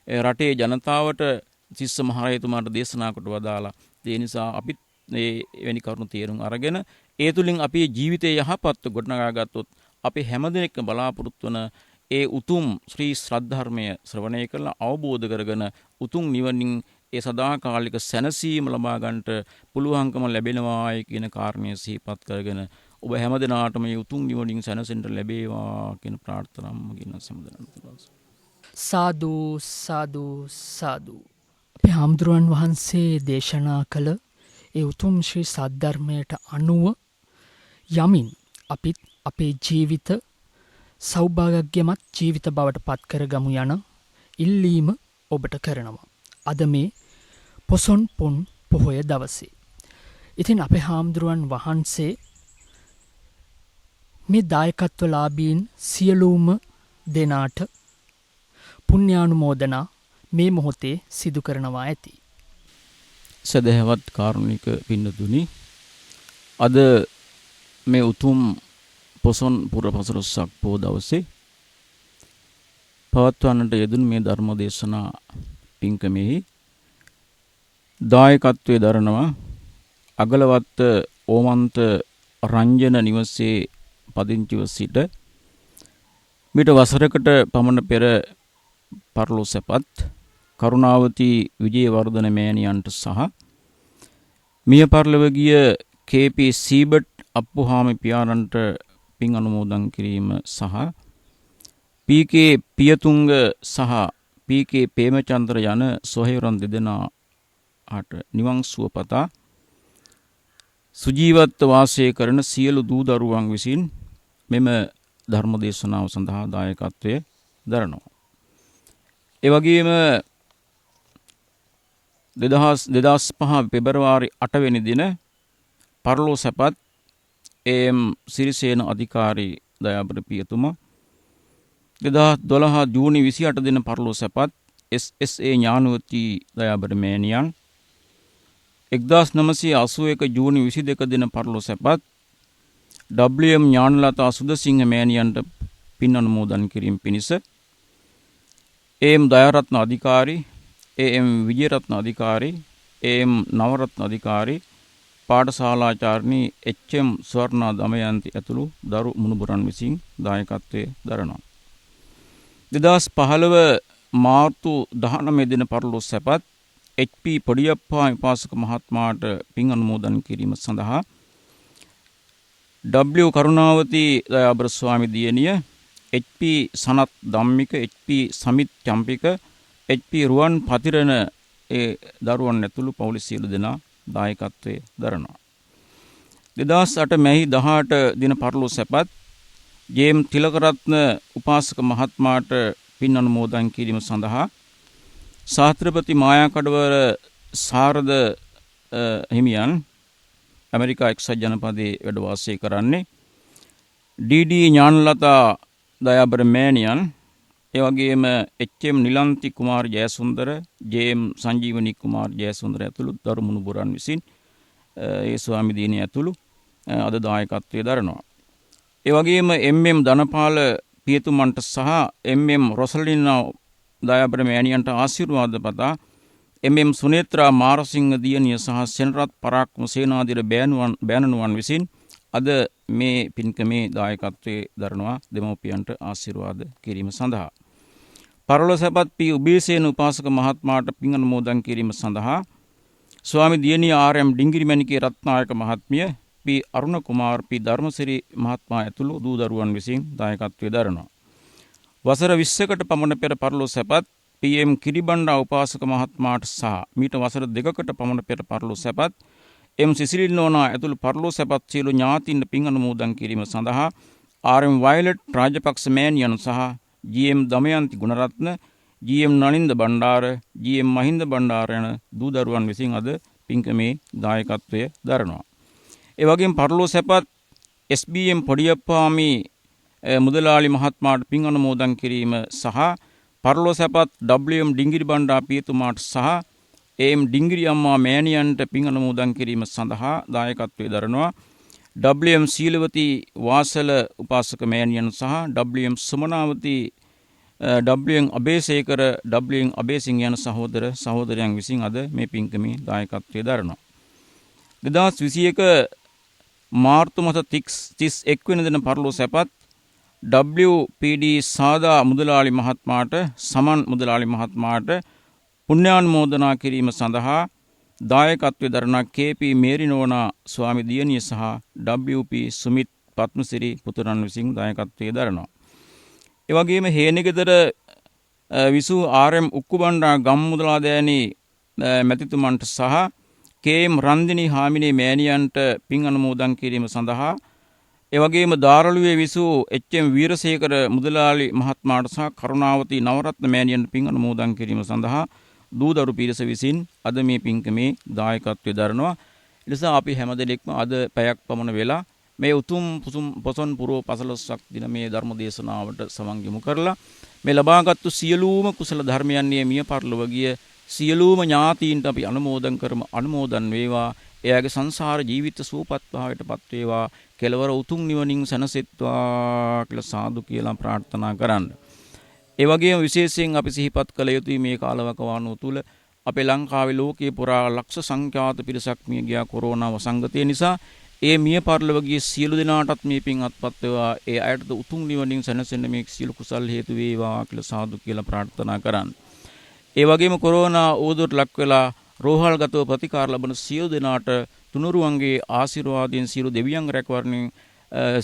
රටේ ජනතාවට තිස්ස මහරහතුමාට දේශනා කොට වදාලා. ඒ නිසා අපිත් මේ වෙනි කරුණු තේරුම් අරගෙන ඒ තුලින් අපේ ජීවිතය යහපත් ගොඩනගා ගත්තොත් අපි හැමදෙනෙක්ම බලාපොරොත්තු වන ඒ උතුම් ශ්‍රී ශ්‍රද්ධර්මය ශ්‍රවණය කරලා අවබෝධ කරගෙන උතුම් නිවනින් ඒ සදාකාලික සැනසීම ලබා ගන්නට පුළුවන්කම ලැබෙනවායි කියන කාරණය සිහිපත් කරගෙන ඔබ හැමදෙනාටම මේ උතුම් නිවනින් සැනසෙන්න ලැබේවා කියන ප්‍රාර්ථනාවම ගෙන සම්දෙනාට සාදු සාදු සාදු. අපේ හාමුදුරුවන් වහන්සේ දේශනා කළ ඒ උතුම් ශ්‍රී සද්ධර්මයට අනුව යමින් අපිත් අපේ ජීවිත සෞභාග්‍යමත් ජීවිත බවට පත් කරගමු යන ඉල්ලීම ඔබට කරනවා. අද මේ පොසොන් පුන් පොහොය දවසේ. ඉතින් අපේ හාමුදුරුවන් වහන්සේ මේ දායකත්වලාභීන් සියලුම දෙනාට පුණ්‍යානුමෝදනා මේ මොහොතේ සිදු කරනවා ඇති. සදහවත් කාරුණික පින්නතුනි, අද මේ උතුම් පොසොන් පුර පසළොස්වක පොහොව දවසේ පවත්වන්නට යෙදුණු මේ ධර්ම දේශනා පින්කමෙහි දායකත්වයේ දරනවා අගලවත්ත ඕමන්ත රංජන නිවසේ පදිංචිව සිට මිට වසරකට පමණ පෙර පරලෝ සැපත් කරුණාවති විජේවර්ධන මෑණියන්ට සහ මිය පරලොව ගිය කේ.පී. සීබට් අප්පුහාමි පියාණන්ට පින් අනුමෝදන් කිරීම සහ පී.කේ. පියතුංග සහ පී.කේ. ප්‍රේමචන්ද්‍ර යන සොහොයුරන් දෙදෙනාට නිවන් සුව පතා සුජීවත්ව වාසය කරන සියලු දූ දරුවන් විසින් මෙම ධර්ම දේශනාව සඳහා දායකත්වයේ දරනවා. ඒ වගේම 2005 පෙබරවාරි 8 වෙනි දින පරලෝ සැපත් එම් සිරිසේන අධිකාරී දයාබර පියතුමා, 2012 ජූනි 28 දින පරලෝ සැපත් එස්.ඒ. ඥානවති දයාබර මෑණියන්, 1981 ජූනි 22 දින පරලෝ සැපත් WM ඥානලතා සුදසිංහ මෑණියන්ට පින් අනුමෝදන් කිරීම පිණිස එම් දයාරත්න අධිකාරී, එම් විජේරත්න අධිකාරී, එම් නවරත්න අධිකාරී, පාඨශාලාචාර්යනී එච්.එම්. ස්වර්ණා දමයන්ති ඇතුළු දරු මුණුබුරන් විසින් දායකත්වයේ දරනවා. 2015 මාර්තු 19 දින පරලෝ සැපත් එච්.පී. පොඩියප්පා විපාසක මහත්මයාට පින් අනුමෝදන් කිරීම සඳහා W. කරුණාවති දයාබර ස්වාමි දියණිය, එච්.පී. සනත් ධම්මික, එච්.පී. සමිත් චම්පික, එච්.පී. රුවන් පතිරණ ඒ දරුවන් ඇතුළු පවුලේ සියලු දෙනා දායකත්වයේ දරනවා. 2008 මැයි 18 දින පරලෝ සැපත් ජේ.එම්. තිලකරත්න උපාසක මහත්මයාට පින් අනුමෝදන් කිරීම සඳහා ශාස්ත්‍රපති මායාකඩවර සාරද හිමියන් ඇමරිකා එක්සත් ජනපදයේ වැඩ වාසය කරන්නේ, ඩී.ඩී. ඥානලතා දයාබර මෑණියන්, ඒ වගේම එච්.එම්. නිලන්ති කුමාර ජයසුන්දර, ජේ.එම්. සංජීවනී කුමාර ජයසුන්දර ඇතුළු දරු මුණුබුරන් විසින් ඒ ස්වාමි දිනේ ඇතුළු අද දායකත්වයේ දරනවා. ඒ වගේම එම්.එම්. ධනපාල පියතුමන්ට සහ එම්.එම්. රොසලිනා දයාබර මෑණියන්ට ආශිර්වාද පතා එම්.එම්. සුනේත්‍රා මාරසිංහ දියණිය සහ සෙනරත් පරාක්‍රම සේනාධිර බෑණනුවන් විසින් අද මේ පින්කමේ දායකත්වයේ දරනවා දෙමව්පියන්ට ආශිර්වාද කිරීම සඳහා. පරලොව සැපත් පී. උබේසේන උපාසක මහත්මයාට පින් අනුමෝදන් කිරීම සඳහා ස්වාමි දියණිය ආර්.එම්. ඩිංගිරිමැණිකේ රත්නායක මහත්මිය, පී අරුණ කුමාර්, පී ධර්මසිරි මහත්මයා ඇතුළු දූ දරුවන් විසින් දායකත්වයේ දරනවා. වසර 20කට පමණ පෙර පරලෝ සැපත් පී.එම්. කිරිබණ්ඩා උපාසක මහත්මයාට සහ මීට වසර 2කට පමණ පෙර පරලෝ සැපත් එම්. සිසිලින් නෝනා ඇතුළු පරලෝ සැපත් සියලු ඥාතීන් පින් අනුමෝදන් කිරීම සඳහා ආර්.එම්. වයලට් රාජපක්ෂ මෑණියන් සහ ජී.එම්. දමයන්ති ගුණරත්න, ජී.එම්. නලින්ද බණ්ඩාර, ජී.එම්. මහින්ද බණ්ඩාර යන දූ දරුවන් විසින් අද පින්කමේ දායකත්වය දරනවා. ඒ වගේම පරලෝ සැපත් එස්.බී.එම්. පොඩියප්පාමි මුදලාලි මහත්මයාට පින් අනුමෝදන් කිරීම සහ පරලෝ සැපත් W.එම්. ඩිංගිරි බණ්ඩා පියතුමාට සහ ඒ.එම්. ඩිංගිරි අම්මා මෑණියන්ට පින් අනුමෝදන් කිරීම සඳහා දායකත්වයේ දරනවා. W.එම්. සීලවති වාසල උපාසක මෑණියන් සහ W.එම්. සමනාවති, W.එම්. අබේසේකර, W.එම්. අබේසිංහ යන සහෝදර සහෝදරයන් විසින් අද මේ පින්කමේ දායකත්වයේ දරනවා. 2021 මාර්තු මාස 31 වෙනි දින පරලෝ සැපත් W.පී.ඩී. සාදා මුදලාලි මහත්මයාට, සමන් මුදලාලි මහත්මයාට පුණ්‍යානුමෝදනා කිරීම සඳහා දායකත්වයේ දරන කේ.පී. මේරිනෝනා ස්වාමි දියණිය සහ W.පී. සුමිත් පත්මසිරි පුතුරන් විසින් දායකත්වයේ දරනවා. ඒ වගේම හේනෙගෙදර විසූ ආර්.එම්. උක්කුබණ්ඩා ගම්මුදලාදෑනි මැතිතුමන්ට සහ කේ.එම්. රන්දිනී හාමිනේ මෑණියන්ට පින් අනුමෝදන් කිරීම සඳහා, ඒ වගේම දාරළුවේ විසූ එච්.එම්. වීරසේකර මුදලාලි මහත්මයාට සහ කරුණාවති නවරත්න මෑණියන්ට පින් අනුමෝදන් කිරීම සඳහා දූදරු පිරිස විසින් අද මේ පින්කමේ දායකත්වයේ දරනවා. ඒ නිසා අපි හැමදෙනෙක්ම අද පැයක් පමණ වෙලා මේ උතුම් පොසොන් පුරෝ 15ක් දින මේ ධර්ම දේශනාවට සමන් යොමු කරලා මේ ලබාගත්තු සියලුම කුසල ධර්මයන් මිය පරලොව ගිය සියලුම ඥාතීන්ට අපි අනුමෝදන් කරමු. අනුමෝදන් වේවා. එයාගේ සංසාර ජීවිත සූපත් භාවයටපත් වේවා. කෙලවර උතුම් නිවනින් සැනසෙත්වා කියලා සාදු කියලා ප්‍රාර්ථනා කරන්න. ඒ වගේම විශේෂයෙන් අපි සිහිපත් කළ යුතුයි මේ කාලවකවානුව තුල අපේ ලංකාවේ ලෝකයේ පුරා ලක්ෂ සංඛ්‍යාත පිරිසක් මිය ගියා කොරෝනා වසංගතය නිසා. ඒ මිය පරලොව ගිය සියලු දෙනාටත් මේ පින් අත්පත් වේවා. ඒ අයටද උතුම් නිවනින් සැනසෙන්න මේ සියලු කුසල් හේතු වේවා කියලා සාදු කියලා ප්‍රාර්ථනා කරන්න. ඒ වගේම කොරෝනා ඕදුවට ලක් වෙලා රෝහල්ගතව ප්‍රතිකාර ලබන සියලු දෙනාට තුනුරුවන්ගේ ආශිර්වාදයෙන් සියලු දෙවියන් රැකවරණින්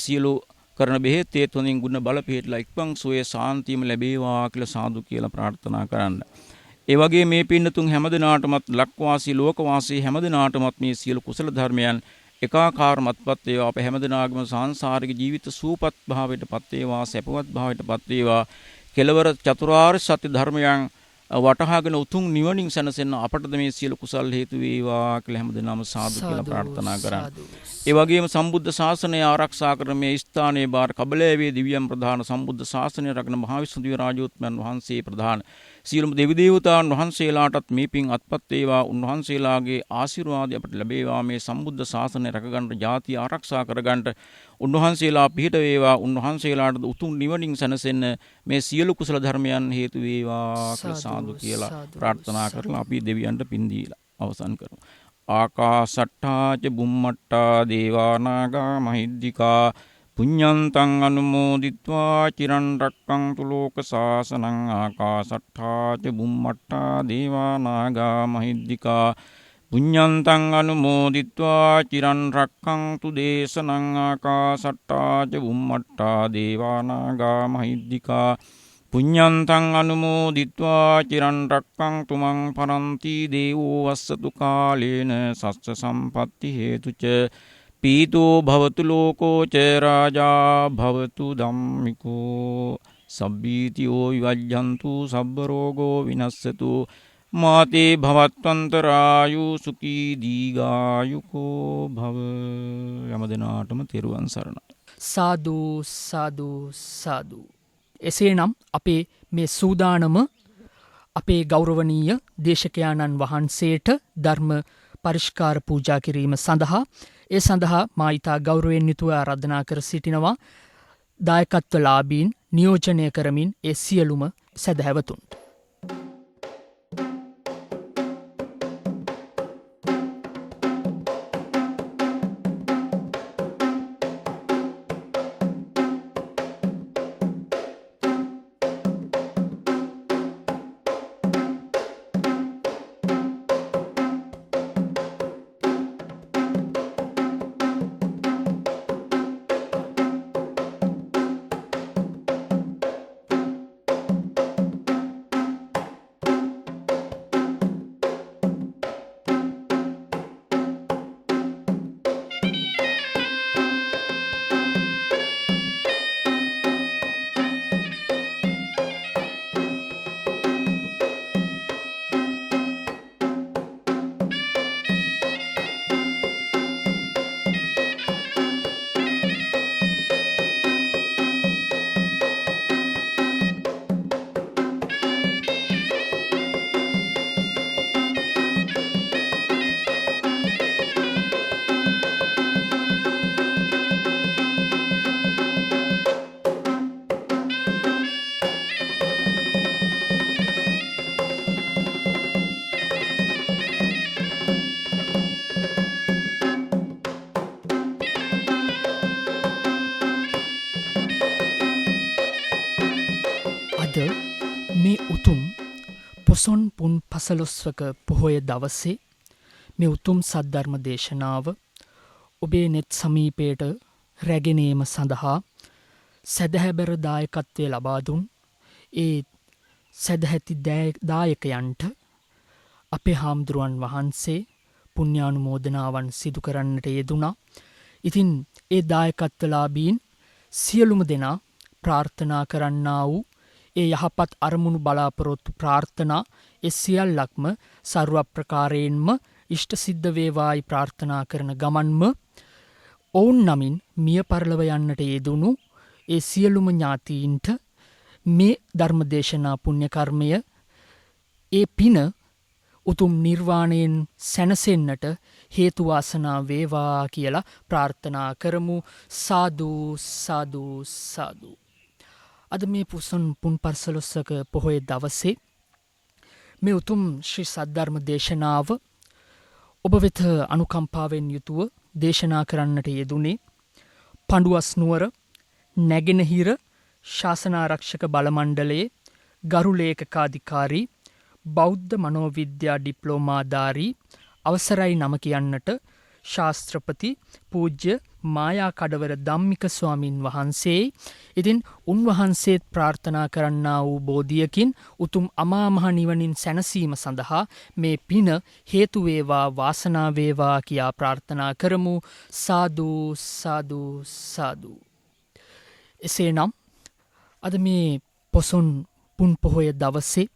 සියලු කරන බෙහෙත් ඒත් හොඳින් ගුණ බල පිහිටලා ඉක්මන් සෝයේ සාන්තියම ලැබේවා කියලා සාදු කියලා ප්‍රාර්ථනා කරන්න. ඒ වගේ මේ පින්නතුන් හැමදෙනාටමත් ලක්වාසී ලෝකවාසී හැමදෙනාටමත් මේ සියලු කුසල ධර්මයන් එකාකාරමත්පත් වේවා. අප හැමදෙනාගේම සංසාරික ජීවිත සූපත් භාවයටපත් වේවා, සැපවත් භාවයටපත් වේවා. කෙලවර චතුරාර්ය සත්‍ය ධර්මයන් වටහාගෙන උතුම් නිවනින් සැනසෙන්න අපටද මේ සියලු කුසල් හේතු වේවා කියලා හැමදෙනාම සාදු කියලා ප්‍රාර්ථනා කරා. ඒ වගේම සම්බුද්ධ ශාසනය ආරක්ෂා කරන මේ ස්ථානයේ බාර කබලෑවේ දිව්‍යම් ප්‍රධාන සම්බුද්ධ ශාසනය රැකන මහා විෂ්ණු දිව්‍ය රාජෝත්මයන් වහන්සේ ප්‍රධාන සියලුම දෙවි දේවතාවුන් වහන්සේලාටත් මේ පින් අත්පත් වේවා. උන්වහන්සේලාගේ ආශිර්වාදය අපට ලැබේවා. මේ සම්බුද්ධ ශාසනය රැකගන්න, ජාතිය ආරක්ෂා කරගන්න උන්වහන්සේලා පිහිට වේවා. උන්වහන්සේලාට උතුම් නිවනින් සැනසෙන්න මේ සියලු කුසල ධර්මයන් හේතු වේවා කියලා සාදු කියලා ප්‍රාර්ථනා කරලා අපි දෙවියන්ට පින් දීලා අවසන් කරමු. ආකාසට්ඨා ච බුම්මට්ඨා දේවා නාග මහිද්దికා පුඤ්ඤන්තං අනුමෝදිත්වා චිරන් රක්ඛන්තු ලෝක සාසනං. ආකාසට්ඨා ච බුම්මට්ඨා දේවා නාග මහිද්దికා පුඤ්ඤන්තං අනුමෝදිත්වා චිරන් රක්ඛන්තු දේශනං. ආකාසට්ඨා ච බුම්මට්ඨා දේවා නාග මහිද්దికා පුඤ්ඤන්තං අනුමෝදිත්වා චිරන් රක්ඛන්තු මං පරන්ති. දේවෝ වස්සතු කාලේන සස්ස සම්පatti හේතුච පීතෝ භවතු ලෝකෝ ච රාජා භවතු ධම්මිකෝ. සබ්බීතියෝ විවජ්ජන්තු සබ්බ රෝගෝ විනස්සතු මාතේ භවත්වන්තරායු සුඛී දීඝායුකෝ භව. යමදෙනාටම තෙරුවන් සරණයි. සාදු සාදු සාදු. එසේනම් අපේ මේ සූදානම අපේ ගෞරවනීය දේශකයාණන් වහන්සේට ධර්ම පරිෂ්කාර පූජා කිරීම සඳහා ඒ සඳහා මා ඉතා ගෞරවයෙන් යුතුව ආරාධනා කර සිටිනවා දායකත්වලාභීන් නියෝජනය කරමින් ඒ සියලුම සැදැහැවතුන්ට. පසළොස්වක පොහොය දවසේ මේ උතුම් සද්ධර්ම දේශනාව ඔබේ නෙත් සමීපයට රැගෙනීම සඳහා සැදැහැබර දායකත්වය ලබා දුන් ඒ සැදැහැති දායකයන්ට අපේ හාමුදුරුවන් වහන්සේ පුණ්‍යානුමෝදනාවන් සිදු කරන්නට යෙදුණා. ඉතින් ඒ දායකත්වලාබීන් සියලුම දෙනා ප්‍රාර්ථනා කරන්නා වූ ඒ යහපත් අරමුණු බලාපොරොත්තු ප්‍රාර්ථනා ඒ සියල්ලක්ම සර්ව ප්‍රකාරයෙන්ම ඉෂ්ට සිද්ධ වේවායි ප්‍රාර්ථනා කරන ගමන්ම ඔවුන් නමින් මිය පරලව යන්නට යෙදුණු ඒ සියලුම ඥාතීන්ට මේ ධර්මදේශනා පුණ්‍යකර්මය ඒ පින උතුම් නිර්වාණයෙන් සැනසෙන්නට හේතු වාසනා වේවා කියලා ප්‍රාර්ථනා කරමු. සාදු සාදු සාදු. අද මේ පුසොන් පුන් පර්සලොස්සක පොහොය දවසේ මේ උතුම් ශ්‍රී සද්ධර්ම දේශනාව ඔබ වෙත අනුකම්පාවෙන් යුතුව දේශනා කරන්නට යෙදුනේ පඬුවස් නුවර නැගෙනහිර ශාසනාරක්ෂක බලමණ්ඩලයේ ගරු ලේකකාධිකාරී බෞද්ධ මනෝවිද්‍යා ඩිප්ලෝමාධාරී අවසරයි නම කියන්නට ශාස්ත්‍රපති පූජ්‍ය මායා කඩවර ධම්මික ස්වාමින් වහන්සේ. ඉතින් උන්වහන්සේත් ප්‍රාර්ථනා කරන්නා වූ බෝධියකින් උතුම් අමා මහ නිවනින් සැනසීම සඳහා මේ පින හේතු වේවා වාසනා වේවා කියා ප්‍රාර්ථනා කරමු. සාදු සාදු සාදු. එසේනම් අද මේ පොසොන් පුන් පොහොය දවසේ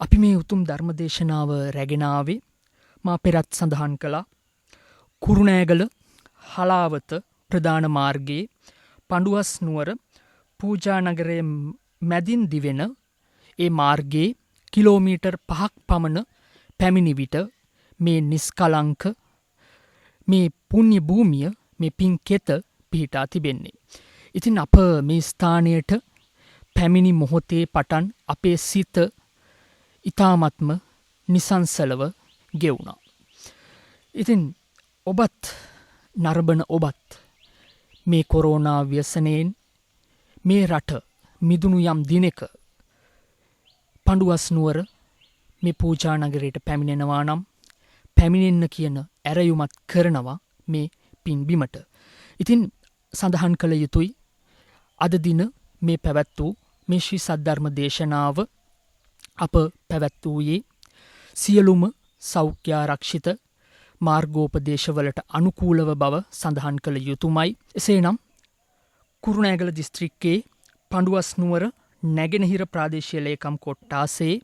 අපි මේ උතුම් ධර්මදේශනාව රැගෙනාවේ මා පෙරත් සඳහන් කළා කුරුණෑගල හලාවත ප්‍රධාන මාර්ගයේ පඬුවස් නුවර පූජානගරයේ මැදින් දිවෙන ඒ මාර්ගයේ කිලෝමීටර් 5ක් පමණ පැමිණි විට මේ නිස්කලංක මේ පුණ්‍ය භූමිය මේ පින්කෙත පිහිටා තිබෙන්නේ. ඉතින් අප මේ ස්ථානයට පැමිණි මොහොතේ පටන් අපේ සිත ඉතාමත්ම නිසංසලව ගෙවුණා. ඉතින් ඔබත් නරඹන ඔබත් මේ කොරෝනා ව්‍යසනයෙන් මේ රට මිදුණු යම් දිනෙක පඬුවස් නුවර මේ පූජානගරයට පැමිණෙනවා නම් පැමිණෙන්න කියන ඇරයුමත් කරනවා මේ පින්බිමට. ඉතින් සඳහන් කළ යුතුයි අද දින මේ පැවැත් වූ මේ ශ්‍රී සද්ධර්ම දේශනාව අප පැවැත් වූයේ සියලුම සෞඛ්‍යාරක්ෂිත මාර්ගෝපදේශවලට අනුකූලව බව සඳහන් කළ යුතුමයි. එසේනම් කුරුණෑගල දිස්ත්‍රික්කයේ පඬුවස් නුවර නැගෙනහිර ප්‍රාදේශීය ලේකම් කොට්ටාසේ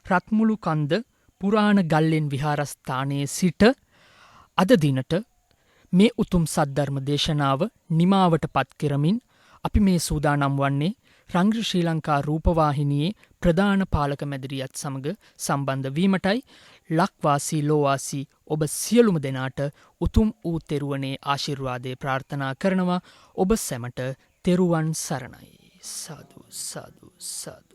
රත්මුළු කන්ද පුරාණ ගල්ලෙන් විහාරස්ථානයේ සිට අද දිනට මේ උතුම් සද්ධර්ම දේශනාව නිමාවට පත් කරමින් අපි මේ සූදානම් වන්නේ රංග්‍ර ශ්‍රී ලංකා රූපවාහිනියේ ප්‍රධාන පාලක මැදිරියත් සමග සම්බන්ධ වීමටයි. ලක්වාසී ලෝවාසී ඔබ සියලුම දෙනාට උතුම් වූ තෙරුවනේ ආශිර්වාදය ප්‍රාර්ථනා කරනවා. ඔබ සැමට තෙරුවන් සරණයි. සාදු සාදු සාදු.